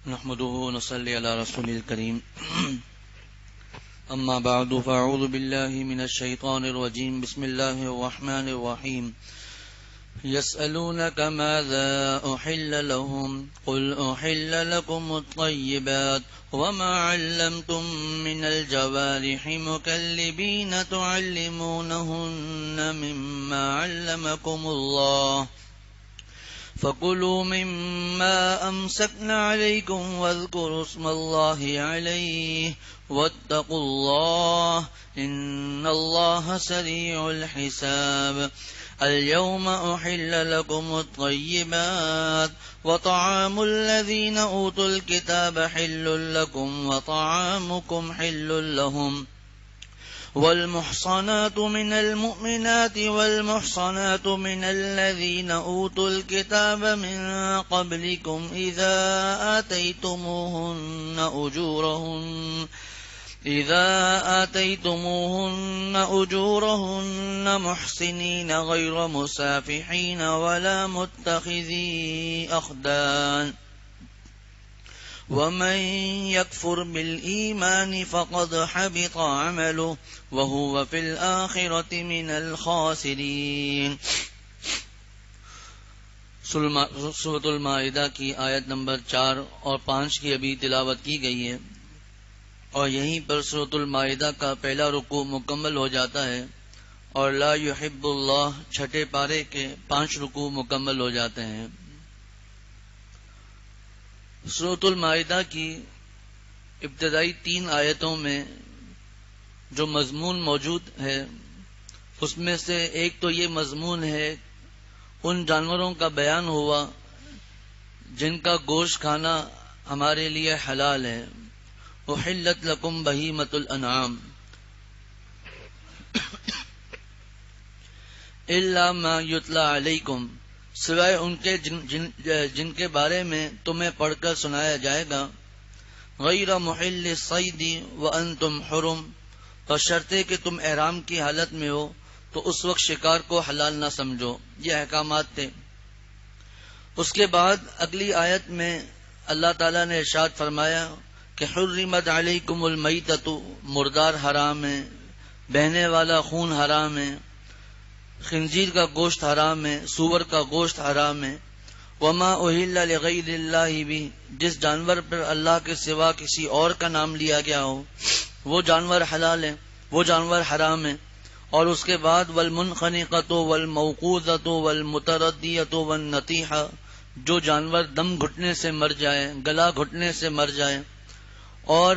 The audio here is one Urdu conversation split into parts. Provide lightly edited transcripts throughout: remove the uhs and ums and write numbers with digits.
نحمده ونصلي على رسول الكريم أما بعد فأعوذ بالله من الشيطان الرجيم بسم الله الرحمن الرحيم يسألونك ماذا أحل لهم قل أحل لكم الطيبات وما علمتم من الجوارح مكلبين تعلمونهن مما علمكم الله فكلوا مما أمسكنا عليكم واذكروا اسم الله عليه واتقوا الله إن الله سريع الحساب اليوم أحل لكم الطيبات وطعام الذين أوتوا الكتاب حل لكم وطعامكم حل لهم والمحصنات من المؤمنات والمحصنات من الذين أوتوا الكتاب من قبلكم إذا آتيتموهن أجورهن محسنين غير مسافحين ولا متخذي أخدان ومن يكفر بالإيمان فقد حبط عمله وهو في الآخرة من الخاسرين۔ سورۃ المائدہ کی آیت نمبر 4 اور 5 کی ابھی تلاوت کی گئی ہے، اور یہیں پر سورۃ المائدہ کا پہلا رکوع مکمل ہو جاتا ہے، اور لا یحب اللہ چھٹے پارے کے 5 رکوع مکمل ہو جاتے ہیں۔ سورۃ المائدہ کی ابتدائی 3 آیتوں میں جو مضمون موجود ہے اس میں سے ایک تو یہ مضمون ہے ان جانوروں کا بیان ہوا جن کا گوشت کھانا ہمارے لیے حلال ہے۔ احلت لکم بہیمۃ الانعام الا ما یتلی علیکم، سوائے ان کے جن کے بارے میں تمہیں پڑھ کر سنایا جائے گا، غیر محل الصید وانتم حرم، بشرطے کہ تم احرام کی حالت میں ہو تو اس وقت شکار کو حلال نہ سمجھو۔ یہ احکامات تھے۔ اس کے بعد اگلی آیت میں اللہ تعالیٰ نے ارشاد فرمایا کہ حرمت علیکم المیتۃ، مردار حرام ہے، بہنے والا خون حرام ہے، خنزیر کا گوشت حرام ہے، سور کا گوشت حرام ہے، وما اہل لغیر اللہ بھی، جس جانور پر اللہ کے سوا کسی اور کا نام لیا گیا ہو وہ جانور حلال ہے، وہ جانور حرام ہے۔ اور اس کے بعد والمنخنقۃ والموقوذۃ والمتردیۃ والنطیحہ، جو جانور دم گھٹنے سے مر جائے، گلا گھٹنے سے مر جائے اور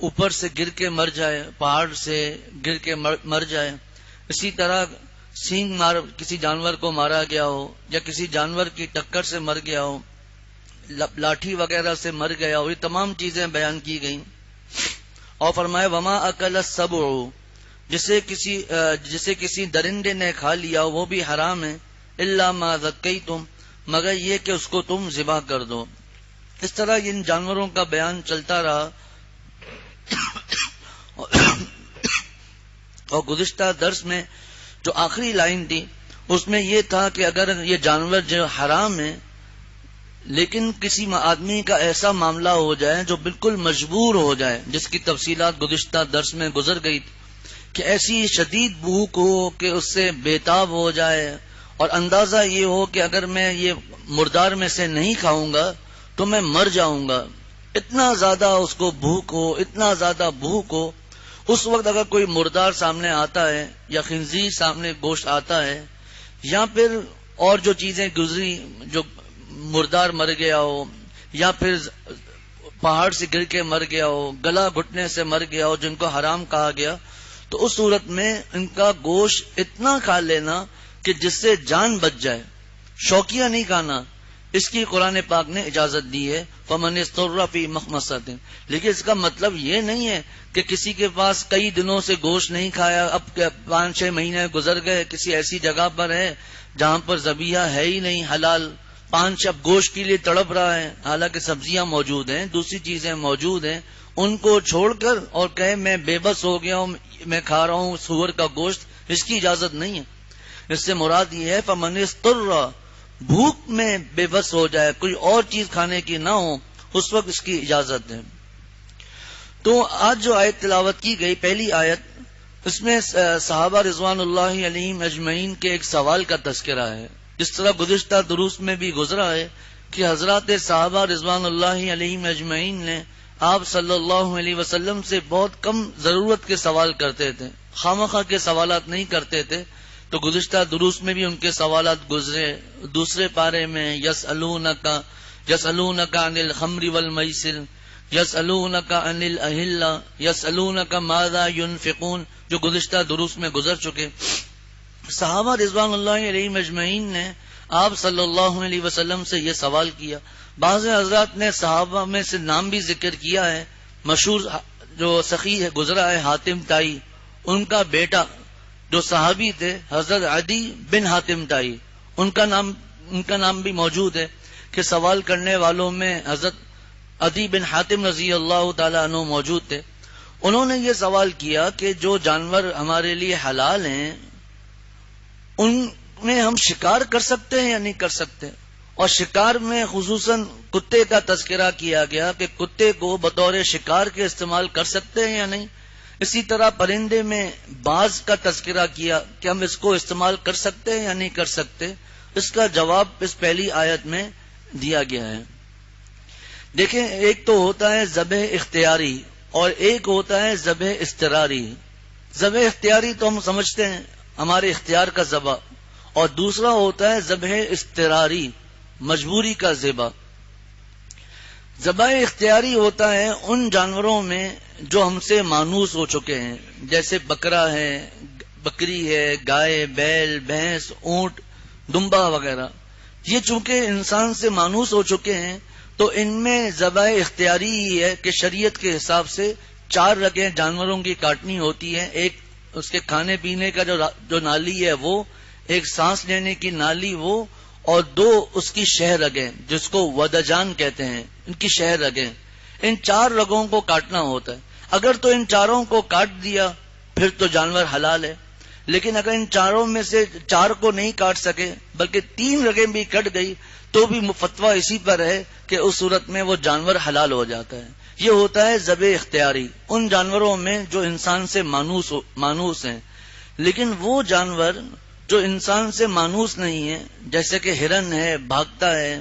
اوپر سے گر کے مر جائے، پہاڑ سے گر کے مر جائے، اسی طرح سینگ مار کسی جانور کو مارا گیا ہو یا کسی جانور کی ٹکر سے مر گیا ہو، لاٹھی وغیرہ سے مر گیا ہو، یہ تمام چیزیں بیان کی گئیں۔ اور فرمایا وما اکل السبع، جسے کسی درندے نے کھا لیا ہو وہ بھی حرام ہے، الا ما ذکیتم، مگر یہ کہ اس کو تم ذبح کر دو۔ اس طرح ان جانوروں کا بیان چلتا رہا، اور گزشتہ درس میں جو آخری لائن تھی اس میں یہ تھا کہ اگر یہ جانور جو حرام ہے لیکن کسی آدمی کا ایسا معاملہ ہو جائے جو بالکل مجبور ہو جائے، جس کی تفصیلات گزشتہ درس میں گزر گئی کہ ایسی شدید بھوک ہو کہ اس سے بےتاب ہو جائے اور اندازہ یہ ہو کہ اگر میں یہ مردار میں سے نہیں کھاؤں گا تو میں مر جاؤں گا، اتنا زیادہ اس کو بھوک ہو، اتنا زیادہ بھوک ہو، اس وقت اگر کوئی مردار سامنے آتا ہے یا خنزیر سامنے گوشت آتا ہے یا پھر اور جو چیزیں گزری، جو مردار مر گیا ہو یا پھر پہاڑ سے گر کے مر گیا ہو، گلا گھٹنے سے مر گیا ہو، جن کو حرام کہا گیا، تو اس صورت میں ان کا گوشت اتنا کھا لینا کہ جس سے جان بچ جائے، شوقیہ نہیں کھانا، اس کی قرآن پاک نے اجازت دی ہے فمن اضطر فی مخمصۃ۔ لیکن اس کا مطلب یہ نہیں ہے کہ کسی کے پاس کئی دنوں سے گوشت نہیں کھایا، اب 5-6 مہینے گزر گئے، کسی ایسی جگہ پر ہے جہاں پر ذبیحہ ہے ہی نہیں حلال، 5 اب گوشت کے لیے تڑپ رہا ہے، حالانکہ سبزیاں موجود ہیں، دوسری چیزیں موجود ہیں، ان کو چھوڑ کر اور کہے میں بے بس ہو گیا ہوں، میں کھا رہا ہوں سور کا گوشت، اس کی اجازت نہیں ہے۔ اس سے مراد یہ ہے فمن اضطر، بھوک میں بے بس ہو جائے، کوئی اور چیز کھانے کی نہ ہو اس وقت اس کی اجازت ہے۔ تو آج جو آیت تلاوت کی گئی پہلی آیت، اس میں صحابہ رضوان اللہ علیہم اجمعین کے ایک سوال کا تذکرہ ہے، جس طرح گزشتہ دروس میں بھی گزرا ہے کہ حضرات صحابہ رضوان اللہ علیہم اجمعین نے آپ صلی اللہ علیہ وسلم سے بہت کم ضرورت کے سوال کرتے تھے، خامخواہ کے سوالات نہیں کرتے تھے۔ تو گزشتہ دروس میں بھی ان کے سوالات گزرے۔ دوسرے پارے میں یسألونک عن الخمر والمیسر، یسألونک عن الاہلہ، یسألونک ماذا ينفقون، جو گزشتہ دروس میں گزر چکے۔ صحابہ رضوان اللہ علیہ مجمعین نے آپ صلی اللہ علیہ وسلم سے یہ سوال کیا۔ بعض حضرات نے صحابہ میں سے نام بھی ذکر کیا ہے، مشہور جو سخی ہے گزرا ہے حاتم تائی، ان کا بیٹا جو صحابی تھے حضرت عدی بن حاتم تائی، ان کا نام بھی موجود ہے کہ سوال کرنے والوں میں حضرت عدی بن حاتم رضی اللہ تعالیٰ عنہ موجود تھے۔ انہوں نے یہ سوال کیا کہ جو جانور ہمارے لیے حلال ہیں ان میں ہم شکار کر سکتے ہیں یا نہیں کر سکتے، اور شکار میں خصوصاً کتے کا تذکرہ کیا گیا کہ کتے کو بطور شکار کے استعمال کر سکتے ہیں یا نہیں۔ اسی طرح پرندے میں باز کا تذکرہ کیا کہ ہم اس کو استعمال کر سکتے ہیں یا نہیں کر سکتے۔ اس کا جواب اس پہلی آیت میں دیا گیا ہے۔ دیکھیں، ایک تو ہوتا ہے ذبح اختیاری اور ایک ہوتا ہے ذبح اضطراری۔ ذبح اختیاری تو ہم سمجھتے ہیں ہمارے اختیار کا ذبح، اور دوسرا ہوتا ہے ذبح اضطراری، مجبوری کا ذبح۔ ذبح اختیاری ہوتا ہے ان جانوروں میں جو ہم سے مانوس ہو چکے ہیں، جیسے بکرا ہے، بکری ہے، گائے، بیل، بھینس، اونٹ، دمبا وغیرہ۔ یہ چونکہ انسان سے مانوس ہو چکے ہیں تو ان میں ذبح اختیاری ہی ہے کہ شریعت کے حساب سے 4 رگیں جانوروں کی کاٹنی ہوتی ہیں، ایک اس کے کھانے پینے کا جو نالی ہے وہ، ایک سانس لینے کی نالی وہ، اور 2 اس کی شہ رگیں جس کو ودجان کہتے ہیں، ان کی شہ رگیں۔ ان 4 رگوں کو کاٹنا ہوتا ہے۔ اگر تو ان 4 کو کاٹ دیا پھر تو جانور حلال ہے، لیکن اگر ان 4 میں سے 4 کو نہیں کاٹ سکے بلکہ 3 رگیں بھی کٹ گئی تو بھی فتویٰ اسی پر ہے کہ اس صورت میں وہ جانور حلال ہو جاتا ہے۔ یہ ہوتا ہے ذبح اختیاری ان جانوروں میں جو انسان سے مانوس ہیں۔ لیکن وہ جانور جو انسان سے مانوس نہیں ہے، جیسے کہ ہرن ہے، بھاگتا ہے،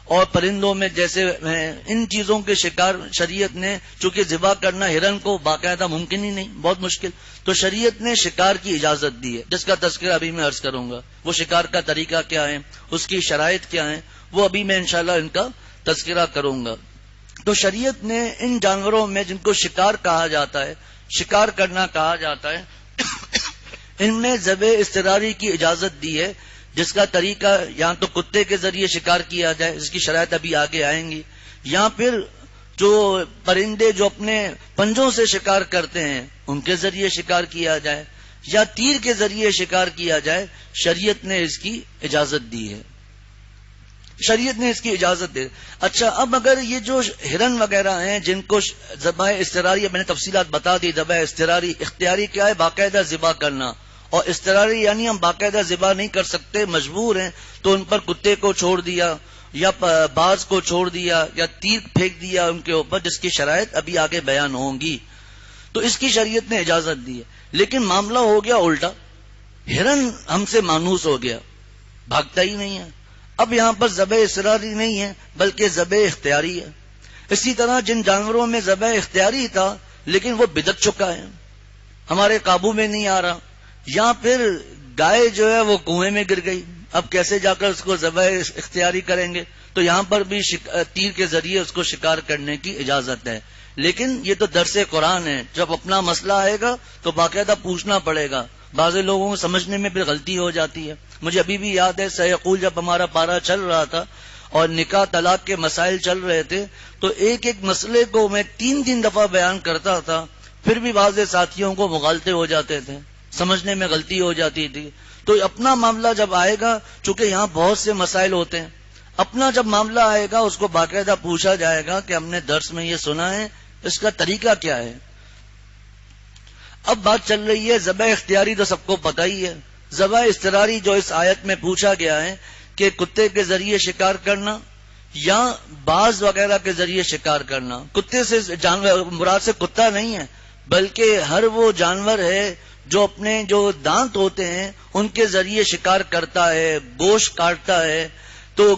اور پرندوں میں جیسے ہیں، ان چیزوں کے شکار شریعت نے، چونکہ ذبح کرنا ہرن کو باقاعدہ ممکن ہی نہیں، بہت مشکل، تو شریعت نے شکار کی اجازت دی ہے، جس کا تذکرہ ابھی میں عرض کروں گا۔ وہ شکار کا طریقہ کیا ہے، اس کی شرائط کیا ہیں، وہ ابھی میں انشاءاللہ ان کا تذکرہ کروں گا۔ تو شریعت نے ان جانوروں میں جن کو شکار کہا جاتا ہے، شکار کرنا کہا جاتا ہے، ان میں ذبح اضطراری کی اجازت دی ہے، جس کا طریقہ یا تو کتے کے ذریعے شکار کیا جائے، اس کی شرائط ابھی آگے آئیں گی، یا پھر جو پرندے جو اپنے پنجوں سے شکار کرتے ہیں ان کے ذریعے شکار کیا جائے، یا تیر کے ذریعے شکار کیا جائے۔ شریعت نے اس کی اجازت دی ہے، شریعت نے اس کی اجازت دی۔ اچھا، اب اگر یہ جو ہرن وغیرہ ہیں جن کو ذبح اضطراری، میں نے تفصیلات بتا دی۔ ذبح اضطراری، اختیاری کیا ہے؟ باقاعدہ ذبح کرنا، اور اضطراری یعنی ہم باقاعدہ ذبح نہیں کر سکتے، مجبور ہیں، تو ان پر کتے کو چھوڑ دیا یا باز کو چھوڑ دیا یا تیر پھینک دیا ان کے اوپر، جس کی شرائط ابھی آگے بیان ہوں گی۔ تو اس کی شریعت نے اجازت دی ہے۔ لیکن معاملہ ہو گیا الٹا، ہرن ہم سے مانوس ہو گیا، بھاگتا ہی نہیں ہے، اب یہاں پر ذبح اضطراری نہیں ہے بلکہ ذبح اختیاری ہے۔ اسی طرح جن جانوروں میں ذبح اختیاری تھا لیکن وہ بدک چکا ہے، ہمارے قابو میں نہیں آ رہا، یا پھر گائے جو ہے وہ کنویں میں گر گئی، اب کیسے جا کر اس کو ذبح اختیاری کریں گے؟ تو یہاں پر بھی تیر کے ذریعے اس کو شکار کرنے کی اجازت ہے۔ لیکن یہ تو درس قرآن ہے، جب اپنا مسئلہ آئے گا تو باقاعدہ پوچھنا پڑے گا۔ بعض لوگوں کو سمجھنے میں بھی غلطی ہو جاتی ہے۔ مجھے ابھی بھی یاد ہے سیقول جب ہمارا پارا چل رہا تھا اور نکاح طلاق کے مسائل چل رہے تھے تو ایک ایک مسئلے کو میں 3 دفعہ بیان کرتا تھا، پھر بھی بعض ساتھیوں کو مغالطے ہو جاتے تھے، سمجھنے میں غلطی ہو جاتی تھی۔ تو اپنا معاملہ جب آئے گا، چونکہ یہاں بہت سے مسائل ہوتے ہیں، اپنا جب معاملہ آئے گا اس کو باقاعدہ پوچھا جائے گا کہ ہم نے درس میں یہ سنا ہے، اس کا طریقہ کیا ہے۔ اب بات چل رہی ہے ذبح اختیاری، تو سب کو پتہ ہی ہے۔ ذبح اضطراری جو اس آیت میں پوچھا گیا ہے کہ کتے کے ذریعے شکار کرنا یا باز وغیرہ کے ذریعے شکار کرنا. کتے سے جانور مراد سے کتا نہیں ہے، بلکہ ہر وہ جانور ہے جو اپنے جو دانت ہوتے ہیں ان کے ذریعے شکار کرتا ہے، گوشت کاٹتا ہے، تو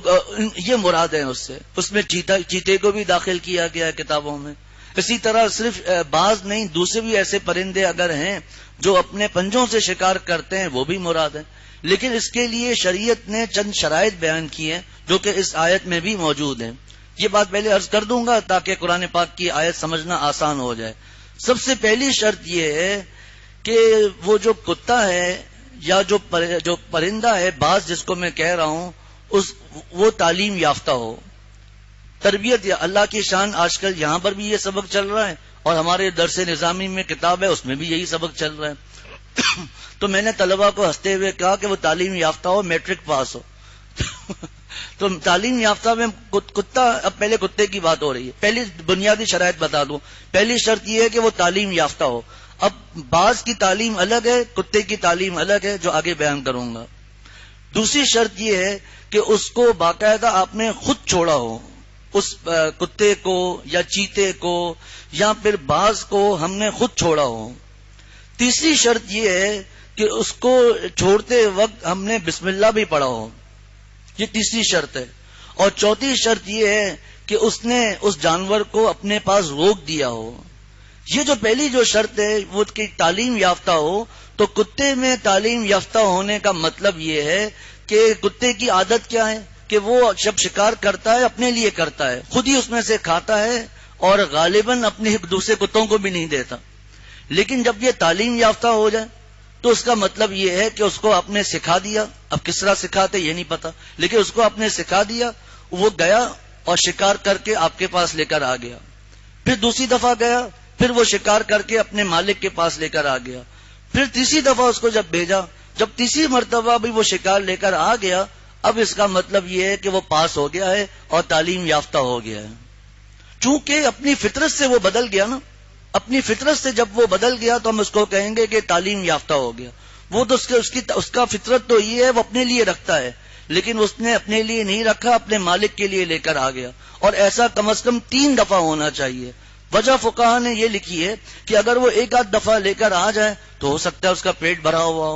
یہ مراد ہے اس میں چیتے کو بھی داخل کیا گیا ہے کتابوں میں. اسی طرح صرف باز نہیں، دوسرے بھی ایسے پرندے اگر ہیں جو اپنے پنجوں سے شکار کرتے ہیں وہ بھی مراد ہے. لیکن اس کے لیے شریعت نے چند شرائط بیان کی ہیں جو کہ اس آیت میں بھی موجود ہیں. یہ بات پہلے عرض کر دوں گا تاکہ قرآن پاک کی آیت سمجھنا آسان ہو جائے. سب سے پہلی شرط یہ ہے کہ وہ جو کتا ہے یا جو پرندہ ہے، باز جس کو میں کہہ رہا ہوں، وہ تعلیم یافتہ ہو. تربیت یا اللہ کی شان. آج کل یہاں پر بھی یہ سبق چل رہا ہے اور ہمارے درس نظامی میں کتاب ہے اس میں بھی یہی سبق چل رہا ہے. تو میں نے طلبہ کو ہنستے ہوئے کہا کہ وہ تعلیم یافتہ ہو، میٹرک پاس ہو. تو تعلیم یافتہ میں کتا، اب پہلے کتے کی بات ہو رہی ہے. پہلی بنیادی شرائط بتا دوں. پہلی شرط یہ ہے کہ وہ تعلیم یافتہ ہو. اب باز کی تعلیم الگ ہے، کتے کی تعلیم الگ ہے جو آگے بیان کروں گا. دوسری شرط یہ ہے کہ اس کو باقاعدہ آپ نے خود چھوڑا ہو، اس کتے کو یا چیتے کو یا پھر باز کو ہم نے خود چھوڑا ہو. تیسری شرط یہ ہے کہ اس کو چھوڑتے وقت ہم نے بسم اللہ بھی پڑھا ہو. یہ تیسری شرط ہے. اور چوتھی شرط یہ ہے کہ اس نے اس جانور کو اپنے پاس روک دیا ہو. یہ جو پہلی جو شرط ہے وہ کہ تعلیم یافتہ ہو. تو کتے میں تعلیم یافتہ ہونے کا مطلب یہ ہے کہ کتے کی عادت کیا ہے کہ وہ جب شکار کرتا ہے اپنے لیے کرتا ہے، خود ہی اس میں سے کھاتا ہے اور غالباً اپنے دوسرے کتوں کو بھی نہیں دیتا. لیکن جب یہ تعلیم یافتہ ہو جائے تو اس کا مطلب یہ ہے کہ اس کو آپ نے سکھا دیا. اب کس طرح سکھاتے یہ نہیں پتا، لیکن اس کو آپ نے سکھا دیا، وہ گیا اور شکار کر کے آپ کے پاس لے کر آ گیا. پھر دوسری دفعہ گیا، پھر وہ شکار کر کے اپنے مالک کے پاس لے کر آ گیا. پھر تیسری دفعہ اس کو جب بھیجا، جب تیسری مرتبہ بھی وہ شکار لے کر آ گیا، اب اس کا مطلب یہ ہے کہ وہ پاس ہو گیا ہے اور تعلیم یافتہ ہو گیا ہے. چونکہ اپنی فطرت سے وہ بدل گیا نا، اپنی فطرت سے جب وہ بدل گیا تو ہم اس کو کہیں گے کہ تعلیم یافتہ ہو گیا. وہ تو اس کا فطرت تو یہ ہے وہ اپنے لیے رکھتا ہے، لیکن اس نے اپنے لیے نہیں رکھا، اپنے مالک کے لیے لے کر آ گیا. اور ایسا کم از کم 3 دفعہ ہونا چاہیے. وجہ فقہا نے یہ لکھی ہے کہ اگر وہ ایک آدھ دفعہ لے کر آ جائے تو ہو سکتا ہے اس کا پیٹ بھرا ہوا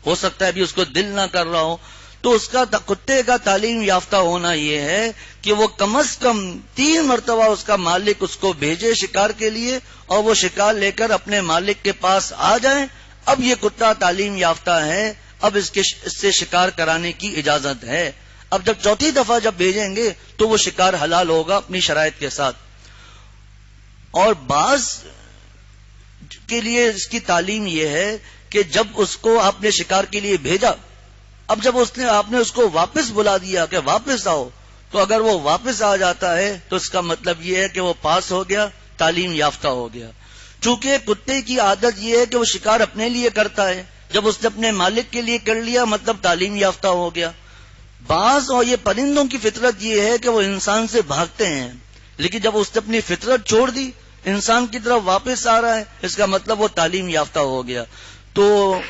ہو سکتا ہے ابھی اس کو دل نہ کر رہا ہو. تو اس کا کتے کا تعلیم یافتہ ہونا یہ ہے کہ وہ کم از کم 3 مرتبہ اس کا مالک اس کو بھیجے شکار کے لیے اور وہ شکار لے کر اپنے مالک کے پاس آ جائیں. اب یہ کتا تعلیم یافتہ ہے، اب اس سے شکار کرانے کی اجازت ہے. اب جب چوتھی دفعہ جب بھیجیں گے تو وہ شکار حلال ہوگا اپنی شرائط کے ساتھ. اور بعض کے لیے اس کی تعلیم یہ ہے کہ جب اس کو آپ نے شکار کے لیے بھیجا، اب جب آپ نے اس کو واپس بلا دیا کہ واپس آؤ، تو اگر وہ واپس آ جاتا ہے تو اس کا مطلب یہ ہے کہ وہ پاس ہو گیا، تعلیم یافتہ ہو گیا. چونکہ کتے کی عادت یہ ہے کہ وہ شکار اپنے لیے کرتا ہے، جب اس نے اپنے مالک کے لیے کر لیا مطلب تعلیم یافتہ ہو گیا. بعض اور یہ پرندوں کی فطرت یہ ہے کہ وہ انسان سے بھاگتے ہیں، لیکن جب اس نے اپنی فطرت چھوڑ دی، انسان کی طرف واپس آ رہا ہے، اس کا مطلب وہ تعلیم یافتہ ہو گیا. تو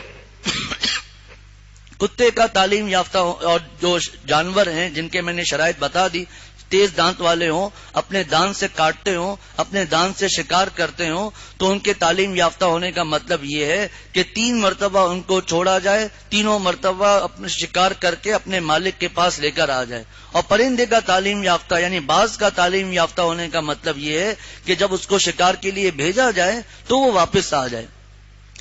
کتے کا تعلیم یافتہ اور جو جانور ہیں جن کے میں نے شرائط بتا دی، تیز دانت والے ہوں، اپنے دانت سے کاٹتے ہوں، اپنے دانت سے شکار کرتے ہوں، تو ان کے تعلیم یافتہ ہونے کا مطلب یہ ہے کہ 3 مرتبہ ان کو چھوڑا جائے، 3 مرتبہ اپنے شکار کر کے اپنے مالک کے پاس لے کر آ جائے. اور پرندے کا تعلیم یافتہ یعنی باز کا تعلیم یافتہ ہونے کا مطلب یہ ہے کہ جب اس کو شکار کے لیے بھیجا جائے تو وہ واپس آ جائے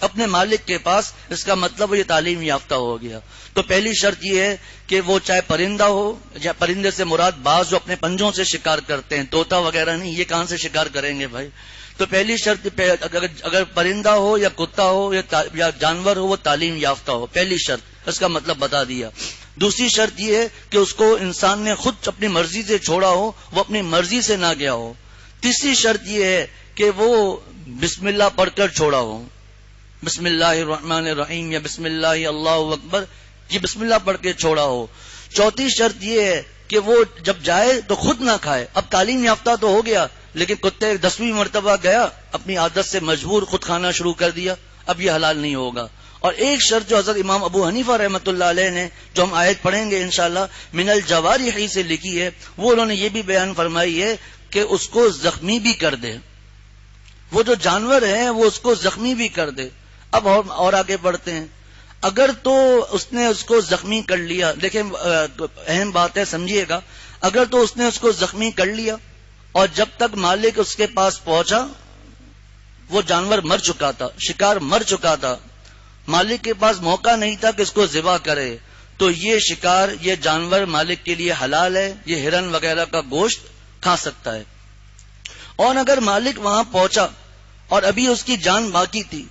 اپنے مالک کے پاس. اس کا مطلب یہ تعلیم یافتہ ہو گیا. تو پہلی شرط یہ ہے کہ وہ چاہے پرندہ ہو، یا پرندے سے مراد باز جو اپنے پنجوں سے شکار کرتے ہیں، طوطا وغیرہ نہیں، یہ کہاں سے شکار کریں گے بھائی. تو پہلی شرط اگر پرندہ ہو یا کتا ہو یا جانور ہو وہ تعلیم یافتہ ہو، پہلی شرط. اس کا مطلب بتا دیا. دوسری شرط یہ ہے کہ اس کو انسان نے خود اپنی مرضی سے چھوڑا ہو، وہ اپنی مرضی سے نہ گیا ہو. تیسری شرط یہ ہے کہ وہ بسم اللہ پڑھ کر چھوڑا ہو، بسم اللہ الرحمن الرحیم یا بسم اللہ اللہ اکبر، یہ بسم اللہ پڑھ کے چھوڑا ہو. چوتھی شرط یہ ہے کہ وہ جب جائے تو خود نہ کھائے. اب تعلیم یافتہ تو ہو گیا، لیکن کتے 10ویں مرتبہ گیا، اپنی عادت سے مجبور خود کھانا شروع کر دیا، اب یہ حلال نہیں ہوگا. اور ایک شرط جو حضرت امام ابو حنیفہ رحمۃ اللہ علیہ نے، جو ہم آیت پڑھیں گے انشاءاللہ، من الجوارح سے لکھی ہے، وہ انہوں نے یہ بھی بیان فرمائی ہے کہ اس کو زخمی بھی کر دے، وہ جو جانور ہے وہ اس کو زخمی بھی کر دے۔ اب اور آگے بڑھتے ہیں، اگر تو اس نے اس کو زخمی کر لیا، دیکھیں اہم بات ہے سمجھیے گا، اگر تو اس نے اس کو زخمی کر لیا اور جب تک مالک اس کے پاس پہنچا وہ جانور مر چکا تھا، شکار مر چکا تھا، مالک کے پاس موقع نہیں تھا کہ اس کو ذبح کرے، تو یہ شکار، یہ جانور مالک کے لیے حلال ہے، یہ ہرن وغیرہ کا گوشت کھا سکتا ہے۔ اور اگر مالک وہاں پہنچا اور ابھی اس کی جان باقی تھی،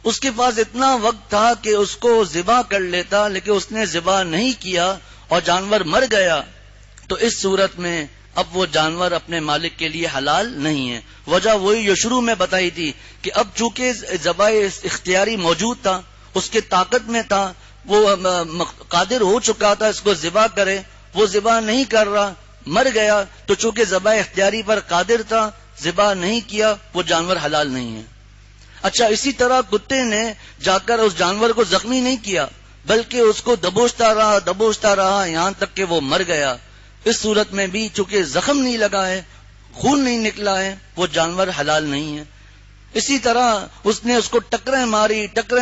اس کے پاس اتنا وقت تھا کہ اس کو ذبح کر لیتا، لیکن اس نے ذبح نہیں کیا اور جانور مر گیا، تو اس صورت میں اب وہ جانور اپنے مالک کے لیے حلال نہیں ہے۔ وجہ وہی جو شروع میں بتائی تھی کہ اب چونکہ ذبح اختیاری موجود تھا، اس کے طاقت میں تھا، وہ قادر ہو چکا تھا اس کو ذبح کرے، وہ ذبح نہیں کر رہا، مر گیا، تو چونکہ ذبح اختیاری پر قادر تھا، ذبح نہیں کیا، وہ جانور حلال نہیں ہے۔ اچھا، اسی طرح کتے نے جا کر اس جانور کو زخمی نہیں کیا، بلکہ اس کو دبوچتا رہا یہاں تک کہ وہ مر گیا، اس صورت میں بھی چونکہ زخم نہیں لگا ہے، خون نہیں نکلا ہے، وہ جانور حلال نہیں ہے۔ اسی طرح اس نے اس کو ٹکریں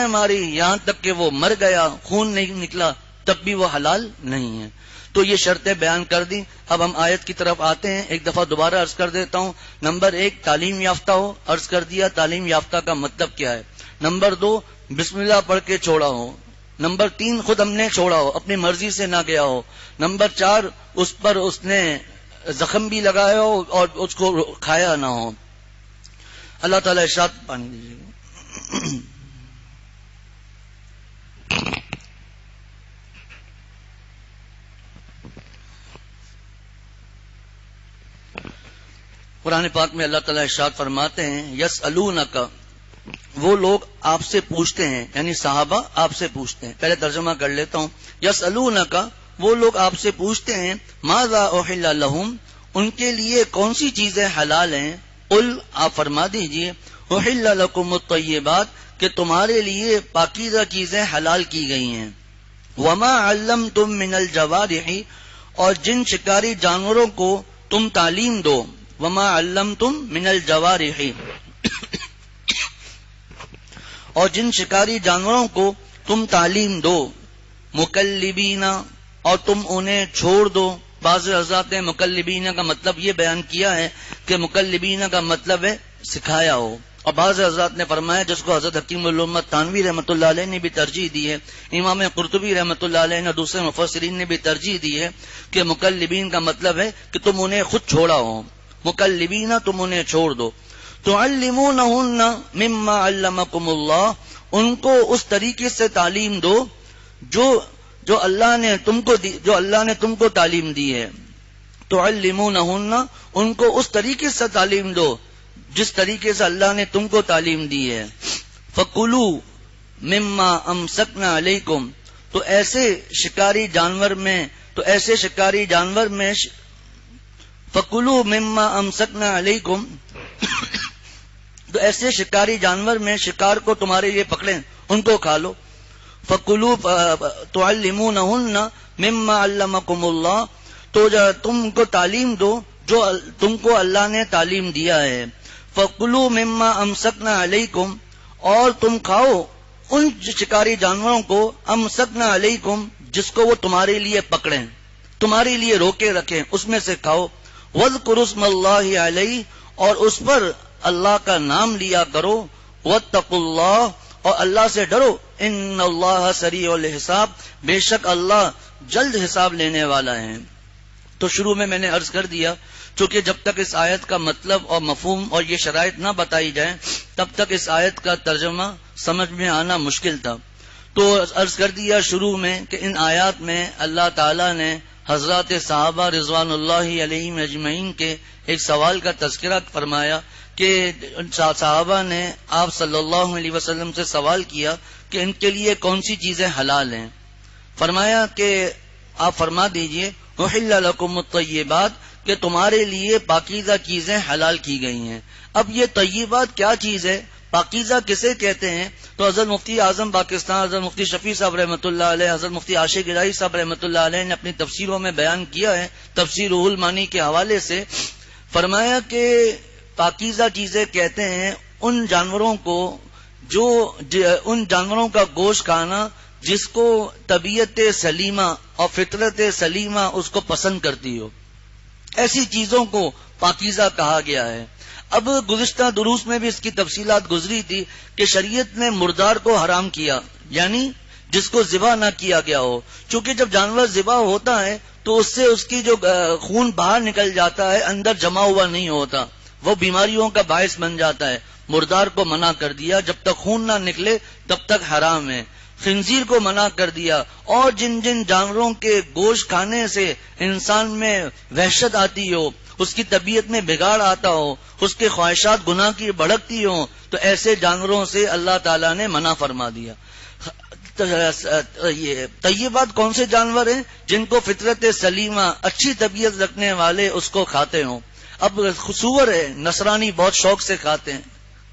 ماری یہاں تک کہ وہ مر گیا، خون نہیں نکلا، تب بھی وہ حلال نہیں ہے۔ تو یہ شرطیں بیان کر دی۔ اب ہم آیت کی طرف آتے ہیں، ایک دفعہ دوبارہ عرض کر دیتا ہوں۔ نمبر 1 تعلیم یافتہ ہو، عرض کر دیا تعلیم یافتہ کا مطلب کیا ہے۔ نمبر 2 بسم اللہ پڑھ کے چھوڑا ہو۔ نمبر 3 خود ہم نے چھوڑا ہو، اپنی مرضی سے نہ گیا ہو۔ نمبر 4 اس پر اس نے زخم بھی لگایا ہو اور اس کو کھایا نہ ہو۔ اللہ تعالیٰ ارشاد پانی دیجیے گا۔ قرآن پاک میں اللہ تعالیٰ ارشاد فرماتے ہیں، یسألونک، وہ لوگ آپ سے پوچھتے ہیں، یعنی صحابہ آپ سے پوچھتے ہیں۔ پہلے ترجمہ کر لیتا ہوں۔ یسألونک، وہ لوگ آپ سے پوچھتے ہیں، ماذا احل لہم، ان کے لیے کون سی چیزیں حلال ہیں۔ قل، آپ فرما دیجئے، احل لکم الطیبات، کہ تمہارے لیے پاکیزہ چیزیں حلال کی گئی ہیں۔ وما علمتم من الجوارح، اور جن شکاری جانوروں کو تم تعلیم دو۔ وما علمتم من الجوارح، اور جن شکاری جانوروں کو تم تعلیم دو۔ مکلبین، اور تم انہیں چھوڑ دو۔ بعض حضرات نے مکلبین کا مطلب یہ بیان کیا ہے کہ مکلبین کا مطلب ہے سکھایا ہو، اور بعض حضرات نے فرمایا، جس کو حضرت حکیم الامت تھانوی رحمۃ اللہ علیہ نے بھی ترجیح دی ہے، امام قرطبی رحمۃ اللہ علیہ نے، دوسرے مفسرین نے بھی ترجیح دی ہے کہ مکلبین کا مطلب ہے کہ تم انہیں خود چھوڑا ہو۔ مکلبین، تم انہیں چھوڑ دو۔ تعلمونہن مما علمکم اللہ، ان کو اس طریقے سے تعلیم دو جو اللہ نے تم کو تعلیم دی ہے۔ تعلمونہن، ان کو اس طریقے سے تعلیم دو جس طریقے سے اللہ نے تم کو تعلیم دی ہے۔ فکلوا مما امسکنا علیکم، تو ایسے شکاری جانور میں فکلوا مما امسکنا علیکم، تو ایسے شکاری جانور میں شکار کو تمہارے لیے پکڑیں، ان کو کھا لو۔ فکلوا تعلمونہن مما علمکم اللہ، تو تم کو تعلیم دو جو تم کو اللہ نے تعلیم دیا ہے۔ فکلوا مما امسکنا علیکم، اور تم کھاؤ ان شکاری جانوروں کو، امسکنا علیکم، جس کو وہ تمہارے لیے پکڑیں، تمہارے لیے روکے رکھیں، اس میں سے کھاؤ۔ وَاذْكُرُوا اسْمَ اللَّهِ عَلَيْهِ، اور اس پر اللہ کا نام لیا کرو۔ وَاتَّقُوا اللَّهَ، اور اللہ سے ڈرو۔ ان اللہ سریع الحساب، بے شک اللہ جلد حساب لینے والا ہے۔ تو شروع میں نے عرض کر دیا، چونکہ جب تک اس آیت کا مطلب اور مفہوم اور یہ شرائط نہ بتائی جائیں تب تک اس آیت کا ترجمہ سمجھ میں آنا مشکل تھا۔ تو عرض کر دیا شروع میں کہ ان آیات میں اللہ تعالیٰ نے حضرات صحابہ رضوان اللہ علیہم اجمعین کے ایک سوال کا تذکرہ فرمایا کہ صحابہ نے آپ صلی اللہ علیہ وسلم سے سوال کیا کہ ان کے لیے کون سی چیزیں حلال ہیں۔ فرمایا کہ آپ فرما دیجئے احل لکم الطیبات، کہ تمہارے لیے پاکیزہ چیزیں حلال کی گئی ہیں۔ اب یہ طیبات کیا چیز ہے؟ پاکیزہ کسے کہتے ہیں؟ تو حضرت مفتی اعظم پاکستان حضرت مفتی شفیع صاحب رحمۃ اللہ علیہ، حضرت مفتی عاشق الہی صاحب رحمۃ اللہ علیہ نے اپنی تفسیروں میں بیان کیا ہے، تفسیر روح المانی کے حوالے سے فرمایا کہ پاکیزہ چیزیں کہتے ہیں ان جانوروں کو جو ان جانوروں کا گوشت کھانا جس کو طبیعت سلیمہ اور فطرت سلیمہ اس کو پسند کرتی ہو، ایسی چیزوں کو پاکیزہ کہا گیا ہے۔ اب گزشتہ دروس میں بھی اس کی تفصیلات گزری تھی کہ شریعت نے مردار کو حرام کیا، یعنی جس کو ذبح نہ کیا گیا ہو، چونکہ جب جانور ذبح ہوتا ہے تو اس سے اس کی جو خون باہر نکل جاتا ہے، اندر جمع ہوا نہیں ہوتا، وہ بیماریوں کا باعث بن جاتا ہے۔ مردار کو منع کر دیا، جب تک خون نہ نکلے تب تک حرام ہے۔ خنزیر کو منع کر دیا، اور جن جن جانوروں کے گوشت کھانے سے انسان میں وحشت آتی ہو، اس کی طبیعت میں بگاڑ آتا ہو، اس کے خواہشات گناہ کی بڑھتی ہوں، تو ایسے جانوروں سے اللہ تعالیٰ نے منع فرما دیا۔ یہ طیبات کون سے جانور ہیں؟ جن کو فطرت سلیمہ اچھی طبیعت رکھنے والے اس کو کھاتے ہوں۔ اب سور ہے، نصرانی بہت شوق سے کھاتے ہیں،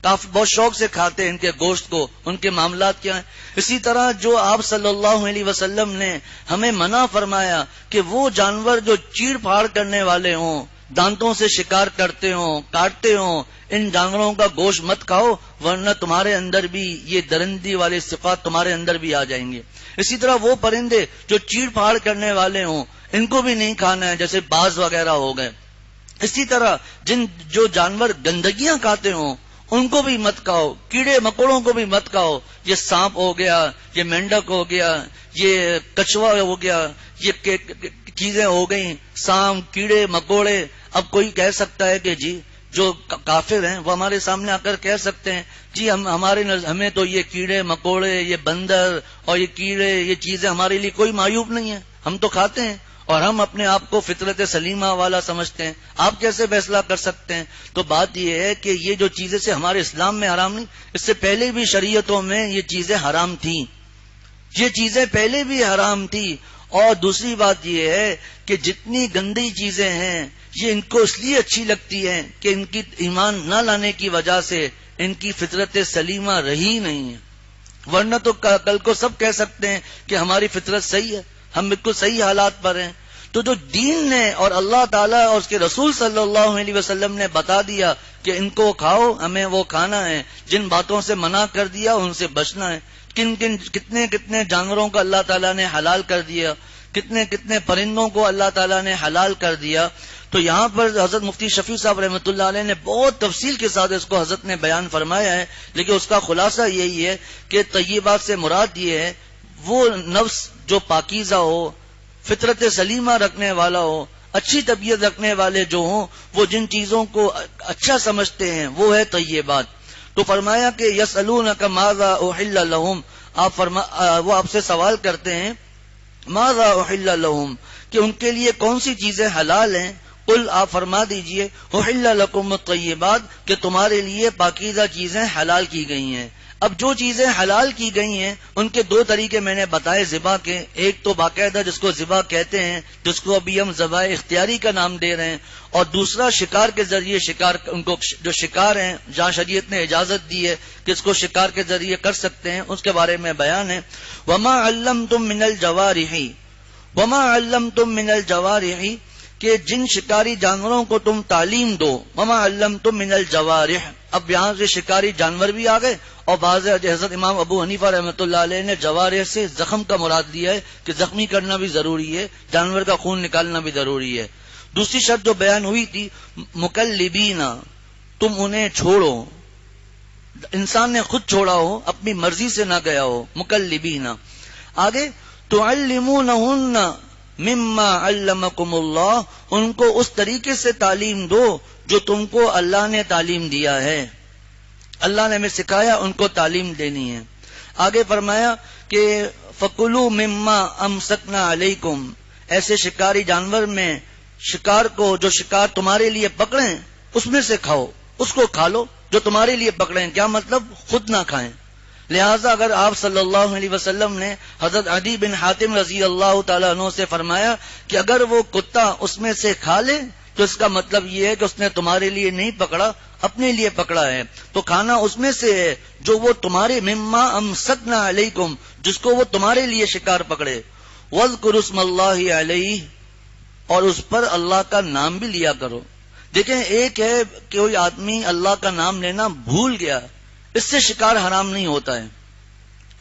بہت شوق سے کھاتے ہیں ان کے گوشت کو، ان کے معاملات کیا ہیں۔ اسی طرح جو آپ صلی اللہ علیہ وسلم نے ہمیں منع فرمایا کہ وہ جانور جو چیڑ پھاڑ کرنے والے ہوں، دانتوں سے شکار کرتے ہوں، کاٹتے ہوں، ان جانوروں کا گوشت مت کھاؤ، ورنہ تمہارے اندر بھی یہ درندی والے صفات تمہارے اندر بھی آ جائیں گے۔ اسی طرح وہ پرندے جو چیڑ پھاڑ کرنے والے ہوں، ان کو بھی نہیں کھانا ہے، جیسے باز وغیرہ ہو گئے۔ اسی طرح جو جانور گندگیاں کھاتے ہوں ان کو بھی مت کھاؤ، کیڑے مکوڑوں کو بھی مت کھاؤ۔ یہ سانپ ہو گیا، یہ مینڈک ہو گیا، یہ کچھوا ہو گیا، یہ چیزیں ہو گئیں، سانپ، کیڑے مکوڑے۔ اب کوئی کہہ سکتا ہے کہ جی جو کافر ہیں وہ ہمارے سامنے آ کر کہہ سکتے ہیں جی ہمیں تو یہ کیڑے مکوڑے، یہ بندر اور یہ کیڑے، یہ چیزیں ہمارے لیے کوئی معیوب نہیں ہے، ہم تو کھاتے ہیں اور ہم اپنے آپ کو فطرت سلیمہ والا سمجھتے ہیں، آپ کیسے فیصلہ کر سکتے ہیں؟ تو بات یہ ہے کہ یہ جو چیزیں سے ہمارے اسلام میں حرام نہیں، اس سے پہلے بھی شریعتوں میں یہ چیزیں حرام تھیں، یہ چیزیں پہلے بھی حرام تھی۔ اور دوسری بات یہ ہے کہ جتنی گندی چیزیں ہیں یہ ان کو اس لیے اچھی لگتی ہیں کہ ان کی ایمان نہ لانے کی وجہ سے ان کی فطرت سلیمہ رہی نہیں ہے، ورنہ تو کل کو سب کہہ سکتے ہیں کہ ہماری فطرت صحیح ہے، ہم بالکل صحیح حالات پر ہیں۔ تو جو دین نے اور اللہ تعالیٰ اور اس کے رسول صلی اللہ علیہ وسلم نے بتا دیا کہ ان کو کھاؤ، ہمیں وہ کھانا ہے، جن باتوں سے منع کر دیا ان سے بچنا ہے۔ کتنے جانوروں کو اللہ تعالیٰ نے حلال کر دیا، کتنے پرندوں کو اللہ تعالیٰ نے حلال کر دیا۔ تو یہاں پر حضرت مفتی شفیع صاحب رحمۃ اللہ علیہ نے بہت تفصیل کے ساتھ اس کو حضرت نے بیان فرمایا ہے، لیکن اس کا خلاصہ یہی ہے کہ طیبات سے مراد یہ ہے وہ نفس جو پاکیزہ ہو، فطرت سلیمہ رکھنے والا ہو، اچھی طبیعت رکھنے والے جو ہوں، وہ جن چیزوں کو اچھا سمجھتے ہیں وہ ہے طیبات۔ تو فرمایا کہ یسألونک ماذا احل لہم، وہ آپ سے سوال کرتے ہیں ماذا احل لہم کہ ان کے لیے کون سی چیزیں حلال ہیں۔ قل آپ فرما دیجئے احل لکم الطیبات کہ تمہارے لیے پاکیزہ چیزیں حلال کی گئی ہیں۔ اب جو چیزیں حلال کی گئی ہیں ان کے دو طریقے میں نے بتائے ذبح کے، ایک تو باقاعدہ جس کو ذبح کہتے ہیں، جس کو ابھی ہم ذبح اختیاری کا نام دے رہے ہیں، اور دوسرا شکار کے ذریعے ان کو جو شکار ہیں جہاں شریعت نے اجازت دی ہے کہ اس کو شکار کے ذریعے کر سکتے ہیں، اس کے بارے میں بیان ہے۔ وما علمتم من الجوارح، وما علمتم من الجوارح کہ جن شکاری جانوروں کو تم تعلیم دو، وما علمتم من الجوارح، اب یہاں سے شکاری جانور بھی آ گئے، اور بعض حضرت امام ابو حنیفہ رحمۃ اللہ علیہ نے جوارح سے زخم کا مراد لیا ہے کہ زخمی کرنا بھی ضروری ہے، جانور کا خون نکالنا بھی ضروری ہے۔ دوسری شرط جو بیان ہوئی تھی مکلبین، تم انہیں چھوڑو، انسان نے خود چھوڑا ہو، اپنی مرضی سے نہ گیا ہو، مکلبین۔ آگے تعلمونہن مما علمکم اللہ، ان کو اس طریقے سے تعلیم دو جو تم کو اللہ نے تعلیم دیا ہے، اللہ نے ہمیں سکھایا ان کو تعلیم دینی ہے۔ آگے فرمایا کہ فکلوا مما امسکنا علیکم، ایسے شکاری جانور میں شکار کو، جو شکار تمہارے لیے پکڑیں اس میں سے کھاؤ، اس کو کھا لو جو تمہارے لیے پکڑیں۔ کیا مطلب؟ خود نہ کھائیں۔ لہٰذا اگر آپ صلی اللہ علیہ وسلم نے حضرت عدی بن حاتم رضی اللہ تعالیٰ عنہ سے فرمایا کہ اگر وہ کتا اس میں سے کھا لے تو اس کا مطلب یہ ہے کہ اس نے تمہارے لیے نہیں پکڑا، اپنے لیے پکڑا ہے تو کھانا اس میں سے ہے جو وہ تمہارے مما امسکنا علیکم، جس کو وہ تمہارے لیے شکار پکڑے، واذکروا اسم اللہ علیہ، اور اس پر اللہ کا نام بھی لیا کرو۔ دیکھیں، ایک ہے کہ کوئی آدمی اللہ کا نام لینا بھول گیا، اس سے شکار حرام نہیں ہوتا ہے،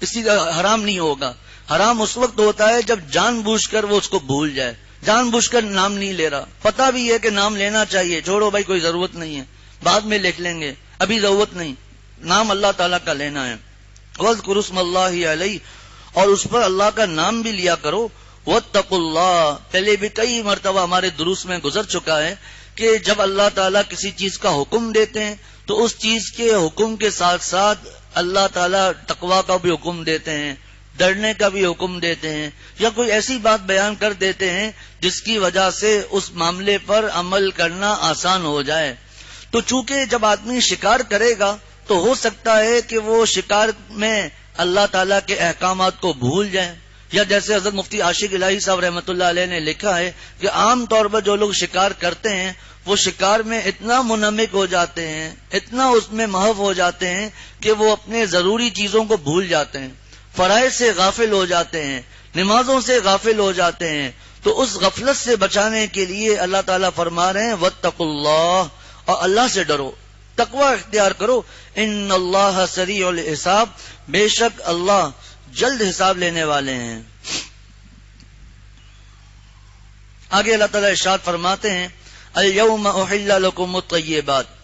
اسی کا حرام نہیں ہوگا۔ حرام اس وقت ہوتا ہے جب جان بوجھ کر وہ اس کو بھول جائے، جان بوجھ کر نام نہیں لے رہا، پتہ بھی ہے کہ نام لینا چاہیے، چھوڑو بھائی کوئی ضرورت نہیں ہے، بعد میں لکھ لیں گے، ابھی ضرورت نہیں، نام اللہ تعالیٰ کا لینا ہے۔ وَاذْكُرُوا اسْمَ اللَّهِ عَلَيْهِ، اور اس پر اللہ کا نام بھی لیا کرو۔ وَاتَّقُوا اللَّهَ، پہلے بھی کئی مرتبہ ہمارے دروس میں گزر چکا ہے کہ جب اللہ تعالیٰ کسی چیز کا حکم دیتے ہیں تو اس چیز کے حکم کے ساتھ ساتھ اللہ تعالیٰ تقویٰ کا بھی حکم دیتے ہیں، ڈرنے کا بھی حکم دیتے ہیں، یا کوئی ایسی بات بیان کر دیتے ہیں جس کی وجہ سے اس معاملے پر عمل کرنا آسان ہو جائے۔ تو چونکہ جب آدمی شکار کرے گا تو ہو سکتا ہے کہ وہ شکار میں اللہ تعالیٰ کے احکامات کو بھول جائیں، یا جیسے حضرت مفتی عاشق الہی صاحب رحمۃ اللہ علیہ نے لکھا ہے کہ عام طور پر جو لوگ شکار کرتے ہیں وہ شکار میں اتنا منہمک ہو جاتے ہیں، اتنا اس میں محو ہو جاتے ہیں کہ وہ اپنے ضروری چیزوں کو بھول جاتے ہیں، فرائض سے غافل ہو جاتے ہیں، نمازوں سے غافل ہو جاتے ہیں۔ تو اس غفلت سے بچانے کے لیے اللہ تعالیٰ فرما رہے ہیں واتقوا اللہ، اور اللہ سے ڈرو، تقوی اختیار کرو۔ ان اللہ سریع الحساب، بے شک اللہ جلد حساب لینے والے ہیں۔ آگے اللہ تعالیٰ ارشاد فرماتے ہیں الیوم احل لکم الطیبات،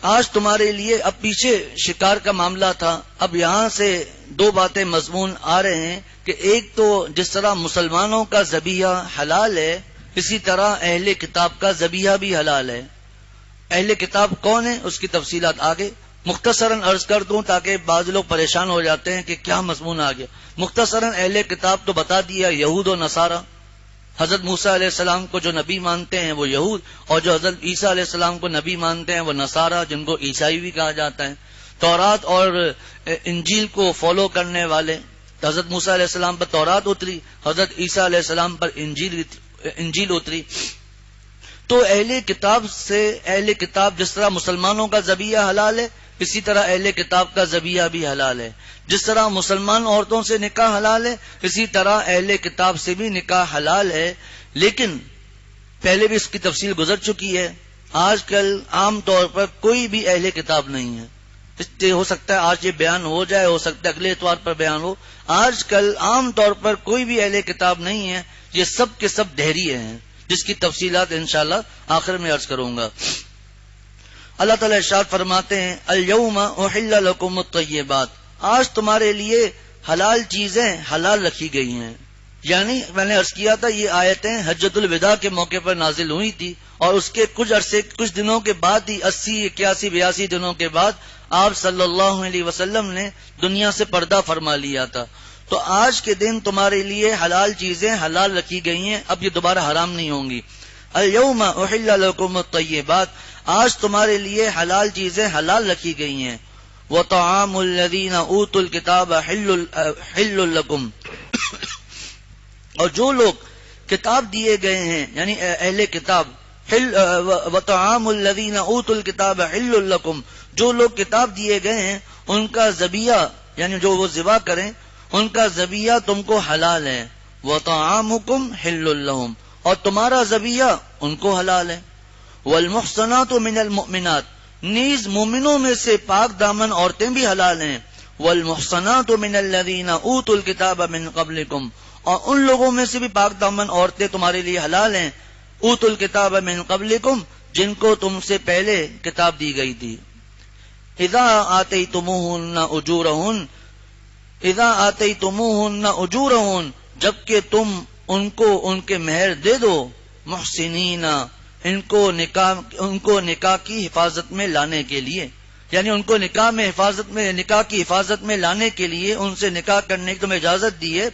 آج تمہارے لیے، اب پیچھے شکار کا معاملہ تھا، اب یہاں سے دو باتیں مضمون آ رہے ہیں کہ ایک تو جس طرح مسلمانوں کا ذبیحہ حلال ہے اسی طرح اہل کتاب کا ذبیحہ بھی حلال ہے۔ اہل کتاب کون ہے اس کی تفصیلات آگے مختصراً عرض کر دوں تاکہ بعض لوگ پریشان ہو جاتے ہیں کہ کیا مضمون آ گیا۔ مختصراً اہل کتاب تو بتا دیا، یہود و نصارہ، حضرت موسیٰ علیہ السلام کو جو نبی مانتے ہیں وہ یہود، اور جو حضرت عیسیٰ علیہ السلام کو نبی مانتے ہیں وہ نصارہ، جن کو عیسائی بھی کہا جاتا ہے۔ تورات اور انجیل کو فالو کرنے والے، حضرت موسیٰ علیہ السلام پر تورات اتری، حضرت عیسیٰ علیہ السلام پر انجیل اتری۔ تو اہل کتاب جس طرح مسلمانوں کا ذبیحہ حلال ہے اسی طرح اہل کتاب کا ذبیحہ بھی حلال ہے۔ جس طرح مسلمان عورتوں سے نکاح حلال ہے اسی طرح اہل کتاب سے بھی نکاح حلال ہے، لیکن پہلے بھی اس کی تفصیل گزر چکی ہے۔ آج کل عام طور پر کوئی بھی اہل کتاب نہیں ہے، اس سے ہو سکتا ہے آج یہ بیان ہو جائے، ہو سکتا ہے اگلے اتوار پر بیان ہو۔ آج کل عام طور پر کوئی بھی اہل کتاب نہیں ہے، یہ سب کے سب دہریے ہیں، جس کی تفصیلات انشاءاللہ آخر میں عرض کروں گا۔ اللہ تعالیٰ ارشاد فرماتے ہیں الیوم احل لکم الطیبات، آج تمہارے لیے حلال چیزیں حلال رکھی گئی ہیں۔ یعنی میں نے عرض کیا تھا یہ آیتیں حجۃ الوداع کے موقع پر نازل ہوئی تھی، اور اس کے کچھ دنوں کے بعد ہی 80، 81، 82 دنوں کے بعد آپ صلی اللہ علیہ وسلم نے دنیا سے پردہ فرما لیا تھا۔ تو آج کے دن تمہارے لیے حلال چیزیں حلال رکھی گئی ہیں، اب یہ دوبارہ حرام نہیں ہوں گی۔ الیوم احل لکم الطیبات، آج تمہارے لیے حلال چیزیں حلال رکھی گئی ہیں۔ وطعام الذین اوتوا الکتاب حل لکم، اور جو لوگ کتاب دیے گئے ہیں یعنی اہل کتاب، وطعام الذین اوتوا الکتاب حل لکم، جو لوگ کتاب دیے گئے ہیں ان کا ذبیحہ یعنی جو وہ ذبح کریں ان کا ذبیحہ تم کو حلال ہے۔ وطعامکم حل لہم، اور تمہارا ذبیحہ ان کو حلال ہے۔ والمحصنات من المؤمنات، نیز مومنوں میں سے پاک دامن عورتیں بھی حلال ہیں۔ والمحصنات من الذین اوتوا الکتاب من قبلکم، اور ان لوگوں میں سے بھی پاک دامن عورتیں تمہارے لیے حلال ہیں۔ اوتوا الکتاب من قبلکم، جن کو تم سے پہلے کتاب دی گئی تھی۔ اذا آتیتموہن اجورہن، اذا آتیتموہن اجورہن، جبکہ تم ان کو ان کے مہر دے دو، محسنین، ان کو نکاح کی حفاظت میں لانے کے لیے، یعنی ان کو نکاح کی حفاظت میں لانے کے لیے ان سے نکاح کرنے کی تمہیں اجازت دی ہے،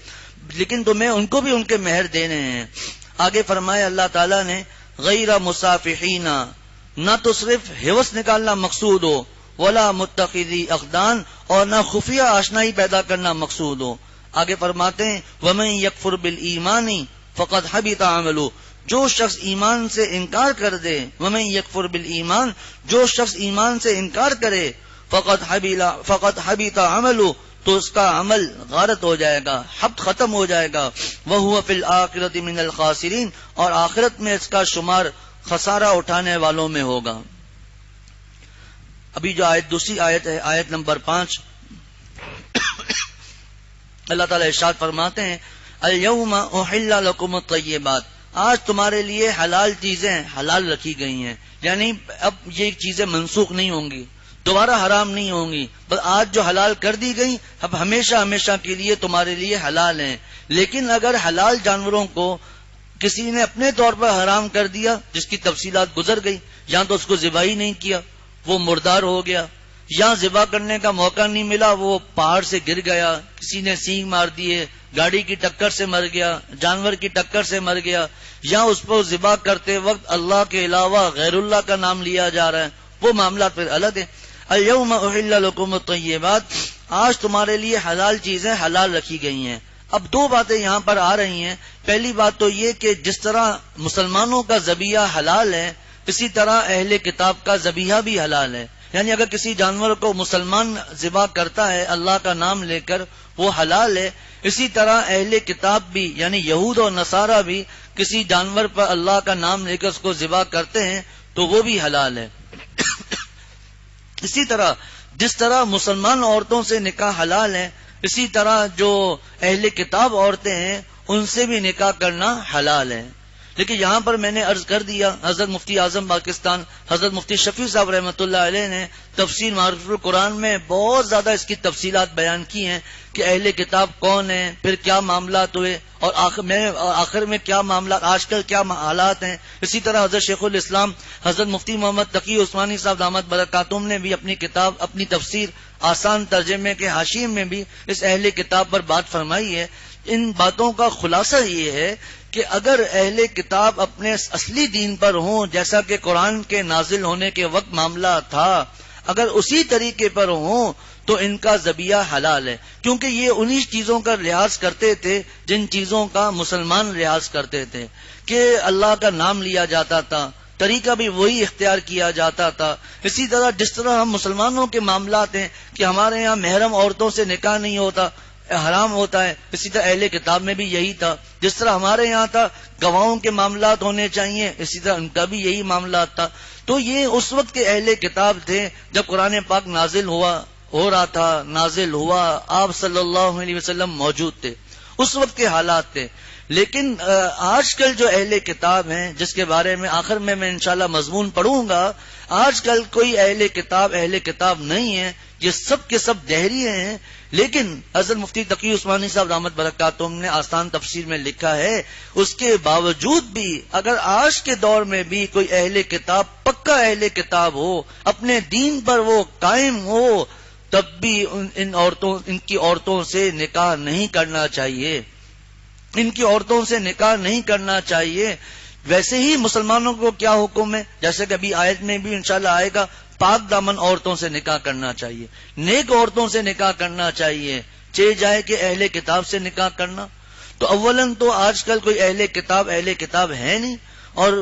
لیکن تمہیں ان کو بھی ان کے مہر دینے ہیں۔ آگے فرمایا اللہ تعالیٰ نے غیر مصافحین، نہ تو صرف حوث نکالنا مقصود ہو، ولا متخذی اخدان، اور نہ خفیہ آشنائی پیدا کرنا مقصود ہو۔ آگے فرماتے ہیں وَمَن يَكْفُرْ بِالْإِيمَانِ فَقَدْ حَبِطَ عَمَلُهُ، جو شخص ایمان سے انکار کر دے، ومن یکفر بالایمان، جو شخص ایمان سے انکار کرے، فقط حبط عملہ، تو اس کا عمل غارت ہو جائے گا، حبط ختم ہو جائے گا، وہو فی الآخرۃ من الخاسرین، اور آخرت میں اس کا شمار خسارہ اٹھانے والوں میں ہوگا۔ ابھی جو آیت دوسری آیت ہے، آیت نمبر 5، اللہ تعالیٰ ارشاد فرماتے ہیں الیوم احل لکم الطیبات، آج تمہارے لیے حلال چیزیں حلال رکھی گئی ہیں، یعنی اب یہ چیزیں منسوخ نہیں ہوں گی، دوبارہ حرام نہیں ہوں گی، بس آج جو حلال کر دی گئی اب ہمیشہ ہمیشہ کے لیے تمہارے لیے حلال ہیں۔ لیکن اگر حلال جانوروں کو کسی نے اپنے طور پر حرام کر دیا، جس کی تفصیلات گزر گئی، یا تو اس کو ذبح ہی نہیں کیا، وہ مردار ہو گیا، یا ذبح کرنے کا موقع نہیں ملا، وہ پہاڑ سے گر گیا، کسی نے سینگ مار دیے، گاڑی کی ٹکر سے مر گیا، جانور کی ٹکر سے مر گیا، یا اس کو ذبح کرتے وقت اللہ کے علاوہ غیر اللہ کا نام لیا جا رہا ہے، وہ معاملات پھر الگ ہیں۔ الیوم احل لکم الطیبات، آج تمہارے لیے حلال چیزیں حلال رکھی گئی ہیں۔ اب دو باتیں یہاں پر آ رہی ہیں۔ پہلی بات تو یہ کہ جس طرح مسلمانوں کا ذبیحہ حلال ہے، اسی طرح اہل کتاب کا ذبیحہ بھی حلال ہے، یعنی اگر کسی جانور کو مسلمان ذبح کرتا ہے اللہ کا نام لے کر وہ حلال ہے، اسی طرح اہل کتاب بھی یعنی یہود اور نصارہ بھی کسی جانور پر اللہ کا نام لے کر اس کو ذبح کرتے ہیں تو وہ بھی حلال ہے۔ اسی طرح جس طرح مسلمان عورتوں سے نکاح حلال ہے، اسی طرح جو اہل کتاب عورتیں ہیں ان سے بھی نکاح کرنا حلال ہے۔ لیکن یہاں پر میں نے عرض کر دیا، حضرت مفتی اعظم پاکستان حضرت مفتی شفیع صاحب رحمۃ اللہ علیہ نے تفسیر معارف القرآن میں بہت زیادہ اس کی تفصیلات بیان کی ہیں کہ اہل کتاب کون ہیں، پھر کیا معاملات ہوئے، اور آخر میں کیا معاملات، آج کل کیا حالات ہیں۔ اسی طرح حضرت شیخ الاسلام حضرت مفتی محمد تقی عثمانی صاحب دامت برکاتہم نے بھی اپنی کتاب اپنی تفسیر آسان ترجمے کے حاشیے میں بھی اس اہل کتاب پر بات فرمائی ہے۔ ان باتوں کا خلاصہ یہ ہے کہ اگر اہل کتاب اپنے اصلی دین پر ہوں، جیسا کہ قرآن کے نازل ہونے کے وقت معاملہ تھا، اگر اسی طریقے پر ہوں تو ان کا ذبیحہ حلال ہے، کیونکہ یہ انہی چیزوں کا لحاظ کرتے تھے جن چیزوں کا مسلمان لحاظ کرتے تھے، کہ اللہ کا نام لیا جاتا تھا، طریقہ بھی وہی اختیار کیا جاتا تھا۔ اسی طرح جس طرح ہم مسلمانوں کے معاملات ہیں کہ ہمارے یہاں محرم عورتوں سے نکاح نہیں ہوتا، حرام ہوتا ہے، اسی طرح اہل کتاب میں بھی یہی تھا۔ جس طرح ہمارے یہاں تھا گواہوں کے معاملات ہونے چاہیے، اسی طرح ان کا بھی یہی معاملات تھا۔ تو یہ اس وقت کے اہل کتاب تھے جب قرآن پاک نازل ہو رہا تھا، نازل ہوا، آپ صلی اللہ علیہ وسلم موجود تھے، اس وقت کے حالات تھے۔ لیکن آج کل جو اہل کتاب ہیں، جس کے بارے میں آخر میں انشاءاللہ مضمون پڑھوں گا، آج کل کوئی اہل کتاب نہیں ہے، یہ سب کے سب دہریے ہیں۔ لیکن حضرت مفتی تقی عثمانی صاحب رحمت برکاتہم نے آسان تفسیر میں لکھا ہے، اس کے باوجود بھی اگر آج کے دور میں بھی کوئی اہل کتاب پکا اہل کتاب ہو، اپنے دین پر وہ قائم ہو، تب بھی ان کی عورتوں سے نکاح نہیں کرنا چاہیے، ان کی عورتوں سے نکاح نہیں کرنا چاہیے۔ ویسے ہی مسلمانوں کو کیا حکم ہے، جیسے کہ ابھی آیت میں بھی انشاءاللہ آئے گا، پاک دامن عورتوں سے نکاح کرنا چاہیے، نیک عورتوں سے نکاح کرنا چاہیے، چاہے جائے کہ اہل کتاب سے نکاح کرنا۔ تو اولاً تو آج کل کوئی اہل کتاب ہے نہیں، اور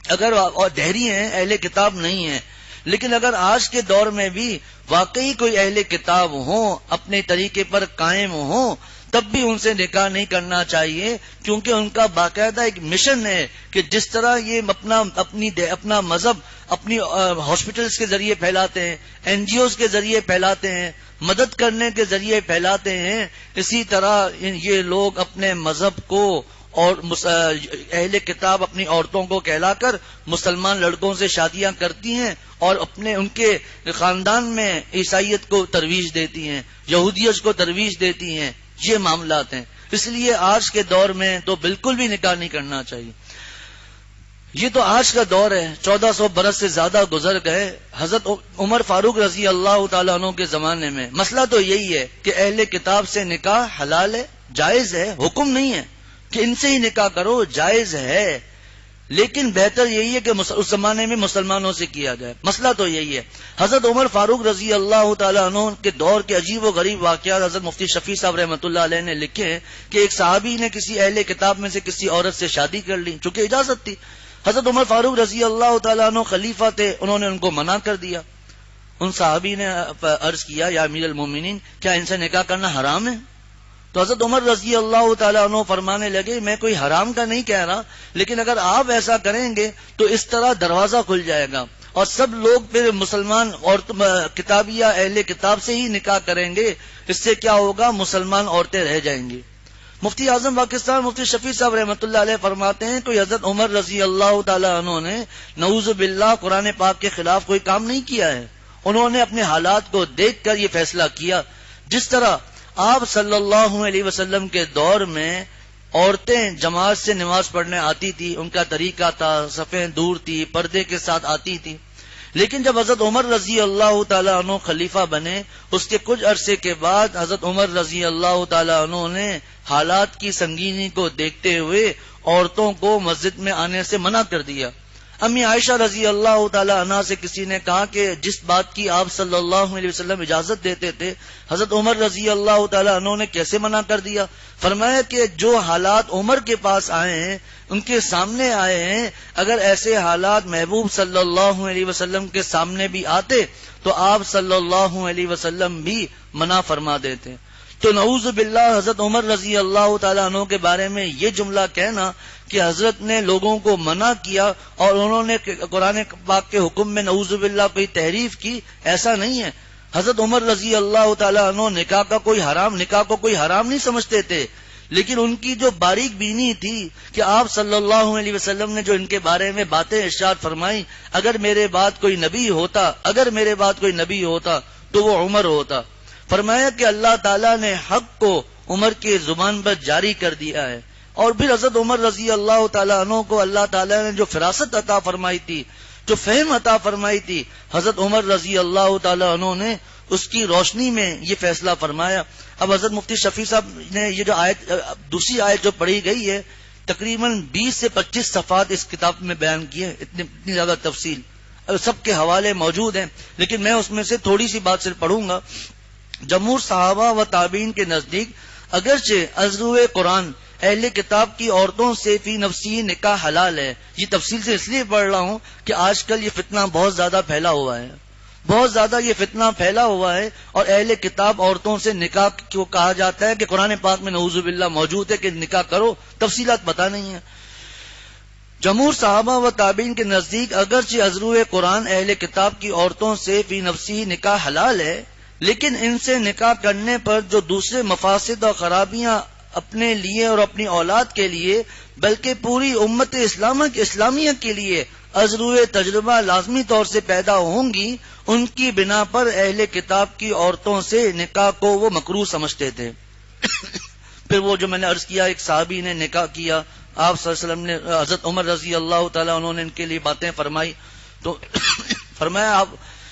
اگر دہری ہیں اہل کتاب نہیں ہیں، لیکن اگر آج کے دور میں بھی واقعی کوئی اہل کتاب ہوں، اپنے طریقے پر قائم ہوں، تب بھی ان سے نکاح نہیں کرنا چاہیے، کیونکہ ان کا باقاعدہ ایک مشن ہے کہ جس طرح یہ اپنا مذہب اپنی ہاسپٹلز کے ذریعے پھیلاتے ہیں، این جی اوز کے ذریعے پھیلاتے ہیں، مدد کرنے کے ذریعے پھیلاتے ہیں، اسی طرح یہ لوگ اپنے مذہب کو اور اہل کتاب اپنی عورتوں کو کہلا کر مسلمان لڑکوں سے شادیاں کرتی ہیں اور ان کے خاندان میں عیسائیت کو ترویج دیتی ہیں، یہودیت کو ترویج دیتی ہیں۔ یہ معاملات ہیں، اس لیے آج کے دور میں تو بالکل بھی نکاح نہیں کرنا چاہیے۔ یہ تو آج کا دور ہے، 1400 برس سے زیادہ گزر گئے۔ حضرت عمر فاروق رضی اللہ تعالیٰ عنہ کے زمانے میں مسئلہ تو یہی ہے کہ اہل کتاب سے نکاح حلال ہے، جائز ہے، حکم نہیں ہے کہ ان سے ہی نکاح کرو، جائز ہے۔ لیکن بہتر یہی ہے کہ اس زمانے میں مسلمانوں سے کیا جائے. مسئلہ تو یہی ہے. حضرت عمر فاروق رضی اللہ تعالیٰ عنہ کے دور کے عجیب و غریب واقعات حضرت مفتی شفیع صاحب رحمۃ اللہ علیہ نے لکھے ہیں کہ ایک صحابی نے کسی اہل کتاب میں سے کسی عورت سے شادی کر لی چونکہ اجازت تھی. حضرت عمر فاروق رضی اللہ تعالیٰ عنہ خلیفہ تھے, انہوں نے ان کو منع کر دیا. ان صحابی نے عرض کیا یا امیر المومنین کیا ان سے نکاح کرنا حرام ہے؟ تو حضرت عمر رضی اللہ تعالیٰ عنہ فرمانے لگے میں کوئی حرام کا نہیں کہہ رہا, لیکن اگر آپ ایسا کریں گے تو اس طرح دروازہ کھل جائے گا اور سب لوگ پھر مسلمان اور کتابی یا اہل کتاب سے ہی نکاح کریں گے. اس سے کیا ہوگا, مسلمان عورتیں رہ جائیں گی. مفتی اعظم پاکستان مفتی شفیع صاحب رحمۃ اللہ علیہ فرماتے ہیں کہ حضرت عمر رضی اللہ تعالیٰ عنہ نے نعوذ باللہ قرآن پاک کے خلاف کوئی کام نہیں کیا ہے. انہوں نے اپنے حالات کو دیکھ کر یہ فیصلہ کیا. جس طرح آپ صلی اللہ علیہ وسلم کے دور میں عورتیں جماعت سے نماز پڑھنے آتی تھی, ان کا طریقہ تھا, صفیں دور تھی, پردے کے ساتھ آتی تھی. لیکن جب حضرت عمر رضی اللہ تعالیٰ عنہ خلیفہ بنے, اس کے کچھ عرصے کے بعد حضرت عمر رضی اللہ تعالیٰ عنہ نے حالات کی سنگینی کو دیکھتے ہوئے عورتوں کو مسجد میں آنے سے منع کر دیا. امی عائشہ رضی اللہ تعالی عنہا سے کسی نے کہا کہ جس بات کی آپ صلی اللہ علیہ وسلم اجازت دیتے تھے حضرت عمر رضی اللہ تعالی عنہ نے کیسے منع کر دیا؟ فرمایا کہ جو حالات عمر کے پاس آئے ہیں, ان کے سامنے آئے ہیں, اگر ایسے حالات محبوب صلی اللہ علیہ وسلم کے سامنے بھی آتے تو آپ صلی اللہ علیہ وسلم بھی منع فرما دیتے. تو نعوذ باللہ حضرت عمر رضی اللہ تعالیٰ عنہ کے بارے میں یہ جملہ کہنا کہ حضرت نے لوگوں کو منع کیا اور انہوں نے قرآن پاک کے حکم میں نعوذ باللہ کوئی تحریف کی, ایسا نہیں ہے. حضرت عمر رضی اللہ تعالیٰ عنہ نکاح کو کوئی حرام نہیں سمجھتے تھے, لیکن ان کی جو باریک بینی تھی کہ آپ صلی اللہ علیہ وسلم نے جو ان کے بارے میں باتیں ارشاد فرمائی, اگر میرے بعد کوئی نبی ہوتا تو وہ عمر ہوتا. فرمایا کہ اللہ تعالیٰ نے حق کو عمر کی زبان پر جاری کر دیا ہے. اور پھر حضرت عمر رضی اللہ تعالیٰ عنہ کو اللہ تعالیٰ نے جو فراست عطا فرمائی تھی, جو فہم عطا فرمائی تھی, حضرت عمر رضی اللہ تعالیٰ عنہ نے اس کی روشنی میں یہ فیصلہ فرمایا. اب حضرت مفتی شفیع صاحب نے یہ جو دوسری آیت جو پڑھی گئی ہے, تقریباً 20 سے 25 صفحات اس کتاب میں بیان کی ہے, اتنی زیادہ تفصیل, سب کے حوالے موجود ہیں, لیکن میں اس میں سے تھوڑی سی بات صرف پڑھوں گا. جمہور صحابہ و تابعین کے نزدیک اگرچہ ازروِ قرآن اہل کتاب کی عورتوں سے فی نفسی نکاح حلال ہے. یہ تفصیل سے اس لیے پڑھ رہا ہوں کہ آج کل یہ فتنہ بہت زیادہ پھیلا ہوا ہے, اور اہل کتاب عورتوں سے نکاح کو کہا جاتا ہے کہ قرآن پاک میں نعوذ باللہ موجود ہے کہ نکاح کرو, تفصیلات پتہ نہیں ہے. جمہور صحابہ و تابعین کے نزدیک اگرچہ ازروِ قرآن اہل کتاب کی عورتوں سے فی نفسی نکاح حلال ہے, لیکن ان سے نکاح کرنے پر جو دوسرے مفاسد اور خرابیاں اپنے لیے اور اپنی اولاد کے لیے بلکہ پوری امت اسلامیہ کے لیے ازروِ تجربہ لازمی طور سے پیدا ہوں گی, ان کی بنا پر اہل کتاب کی عورتوں سے نکاح کو وہ مکروہ سمجھتے تھے. پھر وہ جو میں نے عرض کیا, ایک صحابی نے نکاح کیا, آپ صلی اللہ علیہ وسلم نے حضرت عمر رضی اللہ تعالیٰ انہوں نے ان کے لیے باتیں فرمائی, تو فرمایا آپ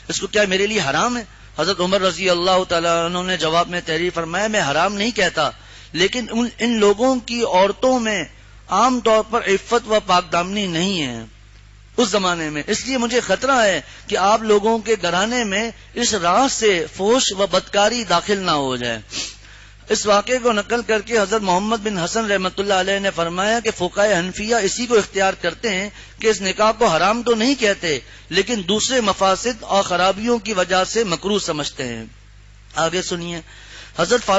اس کو کیا میرے لیے حرام ہے؟ حضرت عمر رضی اللہ تعالیٰ عنہ نے جواب میں تحریر فرمایا میں حرام نہیں کہتا, لیکن ان لوگوں کی عورتوں میں عام طور پر عفت و پاک دامنی نہیں ہے اس زمانے میں, اس لیے مجھے خطرہ ہے کہ آپ لوگوں کے گھرانے میں اس راہ سے فحش و بدکاری داخل نہ ہو جائے. اس واقعے کو نقل کر کے حضرت محمد بن حسن رحمۃ اللہ علیہ نے فرمایا کہ فقہائے حنفیہ اسی کو اختیار کرتے ہیں کہ اس نکاح کو حرام تو نہیں کہتے, لیکن دوسرے مفاسد اور خرابیوں کی وجہ سے مکروہ سمجھتے ہیں. آگے سنیے. حضرت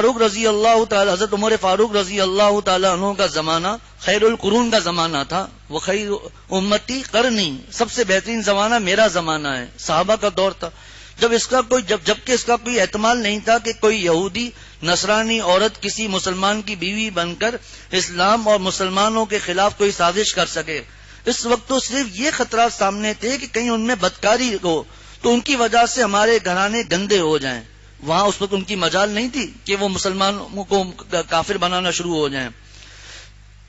عمر فاروق رضی اللہ تعالی عنہ کا زمانہ خیر القرون کا زمانہ تھا. وہ خیر امتی قرنی, سب سے بہترین زمانہ میرا زمانہ ہے, صحابہ کا دور تھا. جبکہ اس کا کوئی احتمال نہیں تھا کہ کوئی یہودی نصرانی عورت کسی مسلمان کی بیوی بن کر اسلام اور مسلمانوں کے خلاف کوئی سازش کر سکے. اس وقت تو صرف یہ خطرات سامنے تھے کہ کہیں ان میں بدکاری ہو تو ان کی وجہ سے ہمارے گھرانے گندے ہو جائیں. وہاں اس وقت ان کی مجال نہیں تھی کہ وہ مسلمانوں کو کافر بنانا شروع ہو جائیں.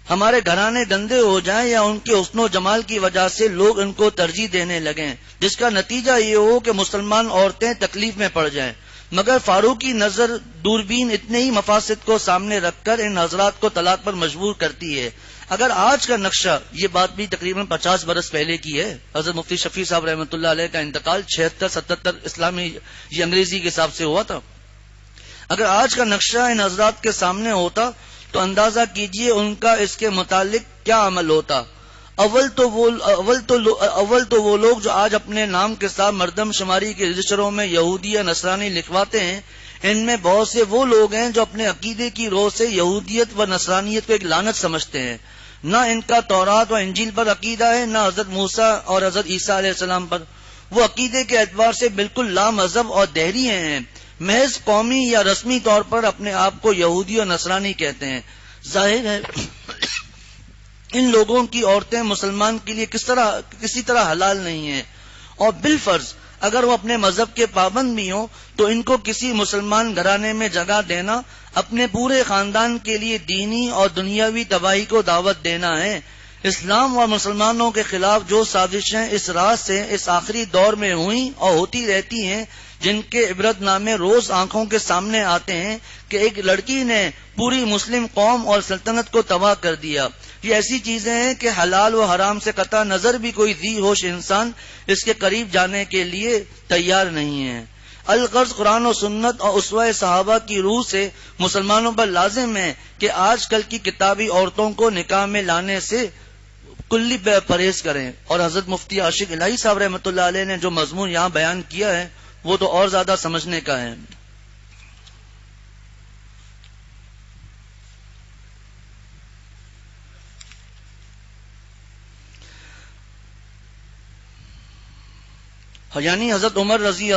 ہمارے گھرانے گندے ہو جائیں یا ان کے حسن و جمال کی وجہ سے لوگ ان کو ترجیح دینے لگیں, جس کا نتیجہ یہ ہو کہ مسلمان عورتیں تکلیف میں پڑ جائیں. مگر فاروقی نظر دوربین اتنے ہی مفاسد کو سامنے رکھ کر ان حضرات کو طلاق پر مجبور کرتی ہے. اگر آج کا نقشہ، یہ بات بھی تقریباً 50 برس پہلے کی ہے، حضرت مفتی شفیع صاحب رحمۃ اللہ علیہ کا انتقال 76-77 اسلامی یہ انگریزی کے حساب سے ہوا تھا. اگر آج کا نقشہ ان حضرات کے سامنے ہوتا تو اندازہ کیجئے ان کا اس کے متعلق کیا عمل ہوتا. اول تو وہ لوگ جو آج اپنے نام کے ساتھ مردم شماری کے رجسٹروں میں یہودی یا نصرانی لکھواتے ہیں، ان میں بہت سے وہ لوگ ہیں جو اپنے عقیدے کی روح سے یہودیت و نصرانیت کو ایک لعنت سمجھتے ہیں. نہ ان کا تورات و انجیل پر عقیدہ ہے، نہ حضرت موسیٰ اور حضرت عیسیٰ علیہ السلام پر. وہ عقیدے کے اعتبار سے بالکل لا مذہب اور دہری ہیں. محض قومی یا رسمی طور پر اپنے آپ کو یہودی اور نصرانی کہتے ہیں. ظاہر ہے ان لوگوں کی عورتیں مسلمان کے لیے کسی طرح حلال نہیں ہیں، اور بالفرض اگر وہ اپنے مذہب کے پابند بھی ہوں تو ان کو کسی مسلمان گھرانے میں جگہ دینا اپنے پورے خاندان کے لیے دینی اور دنیاوی تباہی کو دعوت دینا ہے. اسلام اور مسلمانوں کے خلاف جو سازشیں اس راز سے اس آخری دور میں ہوئیں اور ہوتی رہتی ہیں، جن کے عبرت نامے روز آنکھوں کے سامنے آتے ہیں کہ ایک لڑکی نے پوری مسلم قوم اور سلطنت کو تباہ کر دیا، یہ ایسی چیزیں ہیں کہ حلال و حرام سے قطع نظر بھی کوئی ذی ہوش انسان اس کے قریب جانے کے لیے تیار نہیں ہے. الغرض قرآن و سنت اور اسوہ صحابہ کی روح سے مسلمانوں پر لازم ہے کہ آج کل کی کتابی عورتوں کو نکاح میں لانے سے کلی پرہیز کریں. اور حضرت مفتی عاشق الہی صاحب رحمۃ اللہ علیہ نے جو مضمون یہاں بیان کیا ہے وہ تو اور زیادہ سمجھنے کا ہے. یعنی حضرت عمر رضی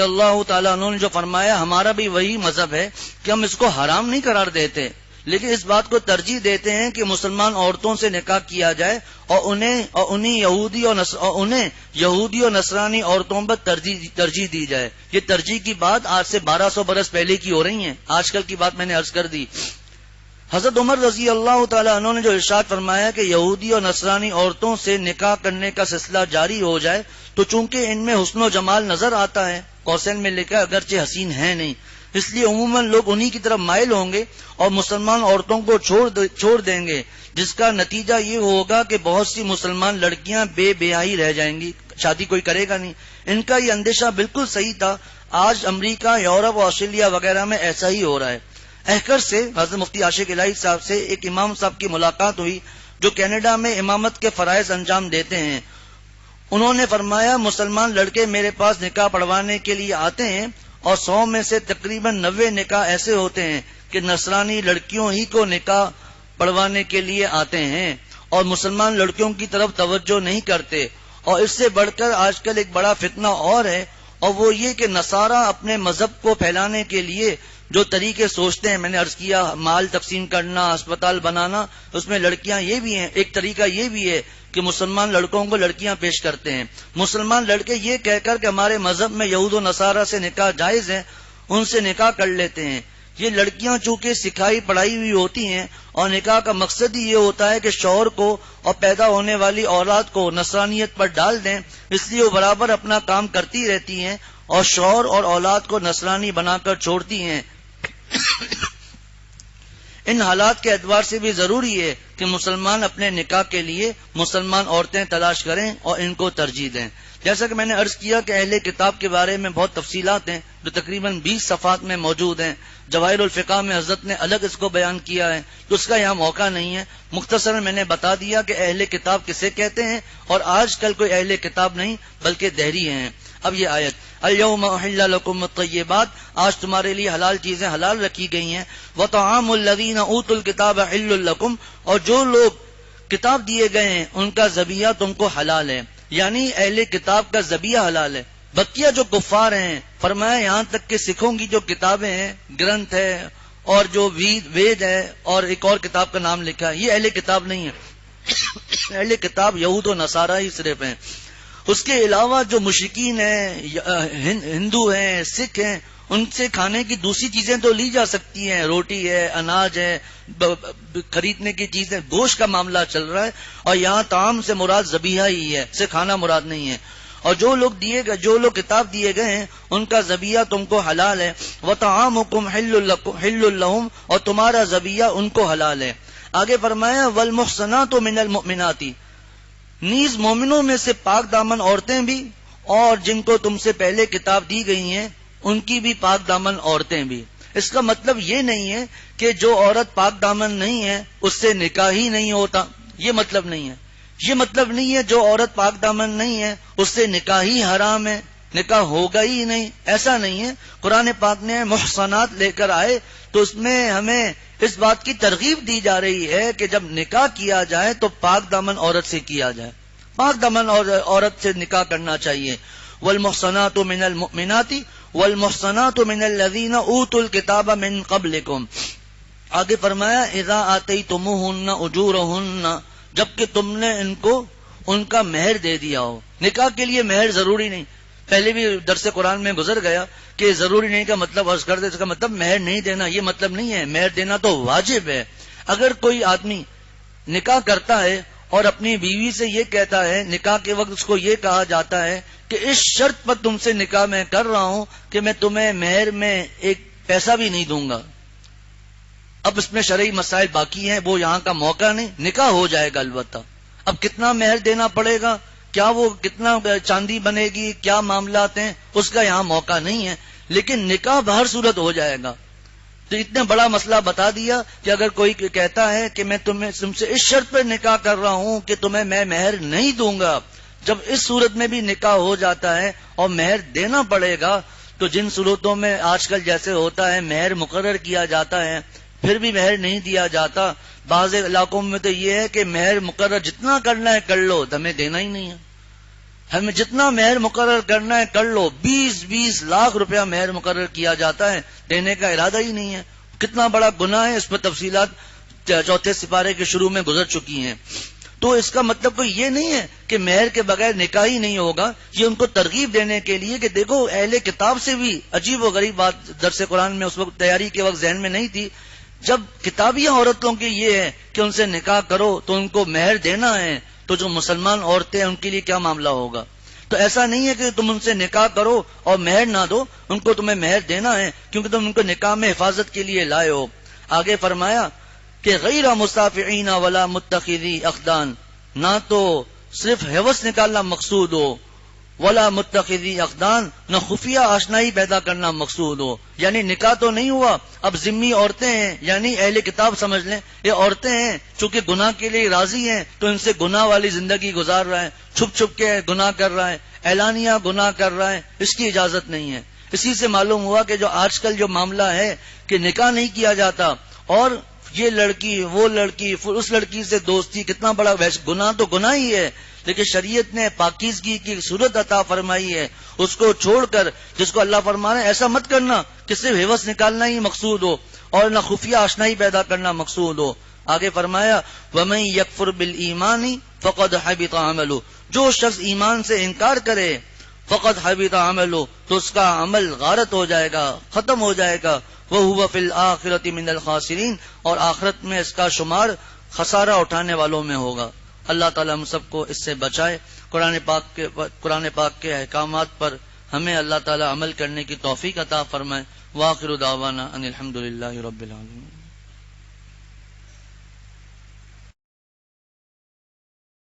اللہ تعالیٰ عنہ نے جو فرمایا، ہمارا بھی وہی مذہب ہے کہ ہم اس کو حرام نہیں قرار دیتے، لیکن اس بات کو ترجیح دیتے ہیں کہ مسلمان عورتوں سے نکاح کیا جائے اور انہیں یہودی اور نصرانی عورتوں پر ترجیح دی جائے. یہ ترجیح کی بات آج سے 1200 برس پہلے کی ہو رہی ہیں، آج کل کی بات میں نے عرض کر دی. حضرت عمر رضی اللہ تعالیٰ عنہ نے جو ارشاد فرمایا کہ یہودی اور نصرانی عورتوں سے نکاح کرنے کا سلسلہ جاری ہو جائے تو چونکہ ان میں حسن و جمال نظر آتا ہے، قوسین میں لکھا اگرچہ حسین ہے نہیں، اس لیے عموماً لوگ انہی کی طرف مائل ہوں گے اور مسلمان عورتوں کو چھوڑ دیں گے، جس کا نتیجہ یہ ہوگا کہ بہت سی مسلمان لڑکیاں بے بیاہی رہ جائیں گی، شادی کوئی کرے گا نہیں. ان کا یہ اندیشہ بالکل صحیح تھا. آج امریکہ، یورپ اور آسٹریلیا وغیرہ میں ایسا ہی ہو رہا ہے. احکر سے حضرت مفتی عاشق الہی صاحب سے ایک امام صاحب کی ملاقات ہوئی جو کینیڈا میں امامت کے فرائض انجام دیتے ہیں. انہوں نے فرمایا، مسلمان لڑکے میرے پاس نکاح پڑھوانے کے لیے آتے ہیں اور 100 میں سے تقریباً 90 نکاح ایسے ہوتے ہیں کہ نصرانی لڑکیوں ہی کو نکاح پڑھوانے کے لیے آتے ہیں اور مسلمان لڑکیوں کی طرف توجہ نہیں کرتے. اور اس سے بڑھ کر آج کل ایک بڑا فتنہ اور ہے، اور وہ یہ کہ نصارہ اپنے مذہب کو پھیلانے کے لیے جو طریقے سوچتے ہیں، میں نے عرض کیا مال تقسیم کرنا، اسپتال بنانا، اس میں لڑکیاں یہ بھی ہیں. ایک طریقہ یہ بھی ہے کہ مسلمان لڑکوں کو لڑکیاں پیش کرتے ہیں. مسلمان لڑکے یہ کہہ کر کہ ہمارے مذہب میں یہود و نصارہ سے نکاح جائز ہے، ان سے نکاح کر لیتے ہیں. یہ لڑکیاں چونکہ سکھائی پڑھائی ہوئی ہوتی ہیں اور نکاح کا مقصد ہی یہ ہوتا ہے کہ شوہر کو اور پیدا ہونے والی اولاد کو نصرانیت پر ڈال دیں، اس لیے وہ برابر اپنا کام کرتی رہتی ہیں اور شوہر اور اولاد کو نصرانی بنا کر چھوڑتی ہیں. ان حالات کے اعتبار سے بھی ضروری ہے کہ مسلمان اپنے نکاح کے لیے مسلمان عورتیں تلاش کریں اور ان کو ترجیح دیں. جیسا کہ میں نے عرض کیا کہ اہل کتاب کے بارے میں بہت تفصیلات ہیں جو تقریباً 20 صفحات میں موجود ہیں. جواہر الفقہ میں حضرت نے الگ اس کو بیان کیا ہے، تو اس کا یہاں موقع نہیں ہے. مختصراً میں نے بتا دیا کہ اہل کتاب کسے کہتے ہیں، اور آج کل کوئی اہل کتاب نہیں بلکہ دہری ہیں. اب یہ آیت، الیوم احل لکم الطیبات، آج تمہارے لیے حلال چیزیں حلال رکھی گئی ہیں. وطعام الذین اوتوا الکتاب حل لکم، اور جو لوگ کتاب دیے گئے ہیں ان کا ذبیحہ تم کو حلال ہے. یعنی اہل کتاب کا ذبیحہ حلال ہے. بقیہ جو کفار ہیں، فرمایا یہاں تک کہ سکھوں کی جو کتابیں ہیں، گرنتھ ہے اور جو وید ہے اور ایک اور کتاب کا نام لکھا ہے، یہ اہل کتاب نہیں ہے. اہل کتاب یہود و نصارہ ہی صرف ہیں. اس کے علاوہ جو مشرکین ہیں، ہندو ہیں، سکھ ہیں، ان سے کھانے کی دوسری چیزیں تو لی جا سکتی ہیں، روٹی ہے، اناج ہے، خریدنے کی چیزیں، گوشت کا معاملہ چل رہا ہے. اور یہاں طعام سے مراد ذبیحہ ہی ہے، سے کھانا مراد نہیں ہے. اور جو لوگ کتاب دیے گئے ہیں ان کا ذبیحہ تم کو حلال ہے. وطعامکم حل لہم، اور تمہارا ذبیحہ ان کو حلال ہے. آگے فرمایا والمحصنات من المؤمنات، نیز مومنوں میں سے پاک دامن عورتیں بھی، اور جن کو تم سے پہلے کتاب دی گئی ہیں ان کی بھی پاک دامن عورتیں بھی۔ اس کا مطلب یہ نہیں ہے کہ جو عورت پاک دامن نہیں ہے اس سے نکاح ہی نہیں ہوتا، یہ مطلب نہیں ہے۔ یہ مطلب نہیں ہے جو عورت پاک دامن نہیں ہے اس سے نکاح ہی حرام ہے، نکاح ہوگا ہی نہیں، ایسا نہیں ہے۔ قرآن پاک نے محصنات لے کر آئے تو اس میں ہمیں اس بات کی ترغیب دی جا رہی ہے کہ جب نکاح کیا جائے تو پاک دامن عورت سے کیا جائے، پاک دامن عورت سے نکاح کرنا چاہیے۔ والمحصنات من المؤمنات والمحصنات من الذین اوتوا الکتاب من قبلکم، آگے فرمایا اذا آتیتموہن اجورہن، جبکہ تم نے ان کو ان کا مہر دے دیا ہو۔ نکاح کے لیے مہر ضروری نہیں، پہلے بھی درس قرآن میں گزر گیا کہ ضروری نہیں کا مطلب عرض کر دے، اس کا مطلب مہر نہیں دینا، یہ مطلب نہیں ہے۔ مہر دینا تو واجب ہے۔ اگر کوئی آدمی نکاح کرتا ہے اور اپنی بیوی سے یہ کہتا ہے، نکاح کے وقت اس کو یہ کہا جاتا ہے کہ اس شرط پر تم سے نکاح میں کر رہا ہوں کہ میں تمہیں مہر میں ایک پیسہ بھی نہیں دوں گا۔ اب اس میں شرعی مسائل باقی ہیں، وہ یہاں کا موقع نہیں، نکاح ہو جائے گا البتہ۔ اب کتنا مہر دینا پڑے گا، کیا وہ کتنا چاندی بنے گی، کیا معاملات ہیں، اس کا یہاں موقع نہیں ہے، لیکن نکاح بہر صورت ہو جائے گا۔ تو اتنا بڑا مسئلہ بتا دیا کہ اگر کوئی کہتا ہے کہ میں تم سے اس شرط پر نکاح کر رہا ہوں کہ تمہیں میں مہر نہیں دوں گا، جب اس صورت میں بھی نکاح ہو جاتا ہے اور مہر دینا پڑے گا، تو جن صورتوں میں آج کل جیسے ہوتا ہے مہر مقرر کیا جاتا ہے پھر بھی مہر نہیں دیا جاتا، بعض علاقوں میں تو یہ ہے کہ مہر مقرر جتنا کرنا ہے کر لو، ہمیں دینا ہی نہیں ہے، ہمیں جتنا مہر مقرر کرنا ہے کر لو۔ 20 لاکھ روپیہ مہر مقرر کیا جاتا ہے، دینے کا ارادہ ہی نہیں ہے۔ کتنا بڑا گناہ ہے، اس پر تفصیلات چوتھے سپارے کے شروع میں گزر چکی ہیں۔ تو اس کا مطلب کوئی یہ نہیں ہے کہ مہر کے بغیر نکاح ہی نہیں ہوگا، یہ ان کو ترغیب دینے کے لیے کہ دیکھو اہل کتاب سے بھی عجیب و غریب بات درس قرآن میں اس وقت تیاری کے وقت ذہن میں نہیں تھی، جب کتابی عورتوں کی یہ ہے کہ ان سے نکاح کرو تو ان کو مہر دینا ہے، تو جو مسلمان عورتیں ہیں ان کے لیے کیا معاملہ ہوگا؟ تو ایسا نہیں ہے کہ تم ان سے نکاح کرو اور مہر نہ دو، ان کو تمہیں مہر دینا ہے کیونکہ تم ان کو نکاح میں حفاظت کے لیے لائے ہو۔ آگے فرمایا کہ غیر مصافحین ولا متخذی اخدان، نہ تو صرف حوث نکالنا مقصود ہو، ولا متخذی اخدان، نہ خفیہ آشنائی پیدا کرنا مقصود ہو، یعنی نکاح تو نہیں ہوا، اب ذمی عورتیں ہیں، یعنی اہل کتاب سمجھ لیں، یہ عورتیں ہیں چونکہ گناہ کے لیے راضی ہیں تو ان سے گناہ والی زندگی گزار رہا ہے، چھپ چھپ کے گناہ کر رہا ہے، اعلانیہ گناہ کر رہا ہے، اس کی اجازت نہیں ہے۔ اسی سے معلوم ہوا کہ جو آج کل جو معاملہ ہے کہ نکاح نہیں کیا جاتا اور یہ لڑکی وہ لڑکی اس لڑکی سے دوستی، کتنا بڑا گناہ تو گناہ ہی ہے، لیکن شریعت نے پاکیزگی کی صورت عطا فرمائی ہے، اس کو چھوڑ کر جس کو اللہ فرمانا ہے ایسا مت کرنا کہ صرف حوث نکالنا ہی مقصود ہو اور نہ خفیہ آشنائی پیدا کرنا مقصود ہو۔ آگے فرمایا وَمَن يَكْفُرْ بِالْإِيمَانِ فَقَدْ حَبِطَ عَمَلُهُ، جو شخص ایمان سے انکار کرے فقط حبط عملو، تو اس کا عمل غارت ہو جائے گا، ختم ہو جائے گا، وَهُوَ فِي الْآخِرَةِ مِنَ الْخَاسِرِينَ، اور آخرت میں اس کا شمار خسارہ اٹھانے والوں میں ہوگا۔ اللہ تعالیٰ ہم سب کو اس سے بچائے۔ قرآن پاک کے احکامات پر ہمیں اللہ تعالیٰ عمل کرنے کی توفیق عطا فرمائے۔ وآخر دعوانا ان الحمد للہ رب العالمین۔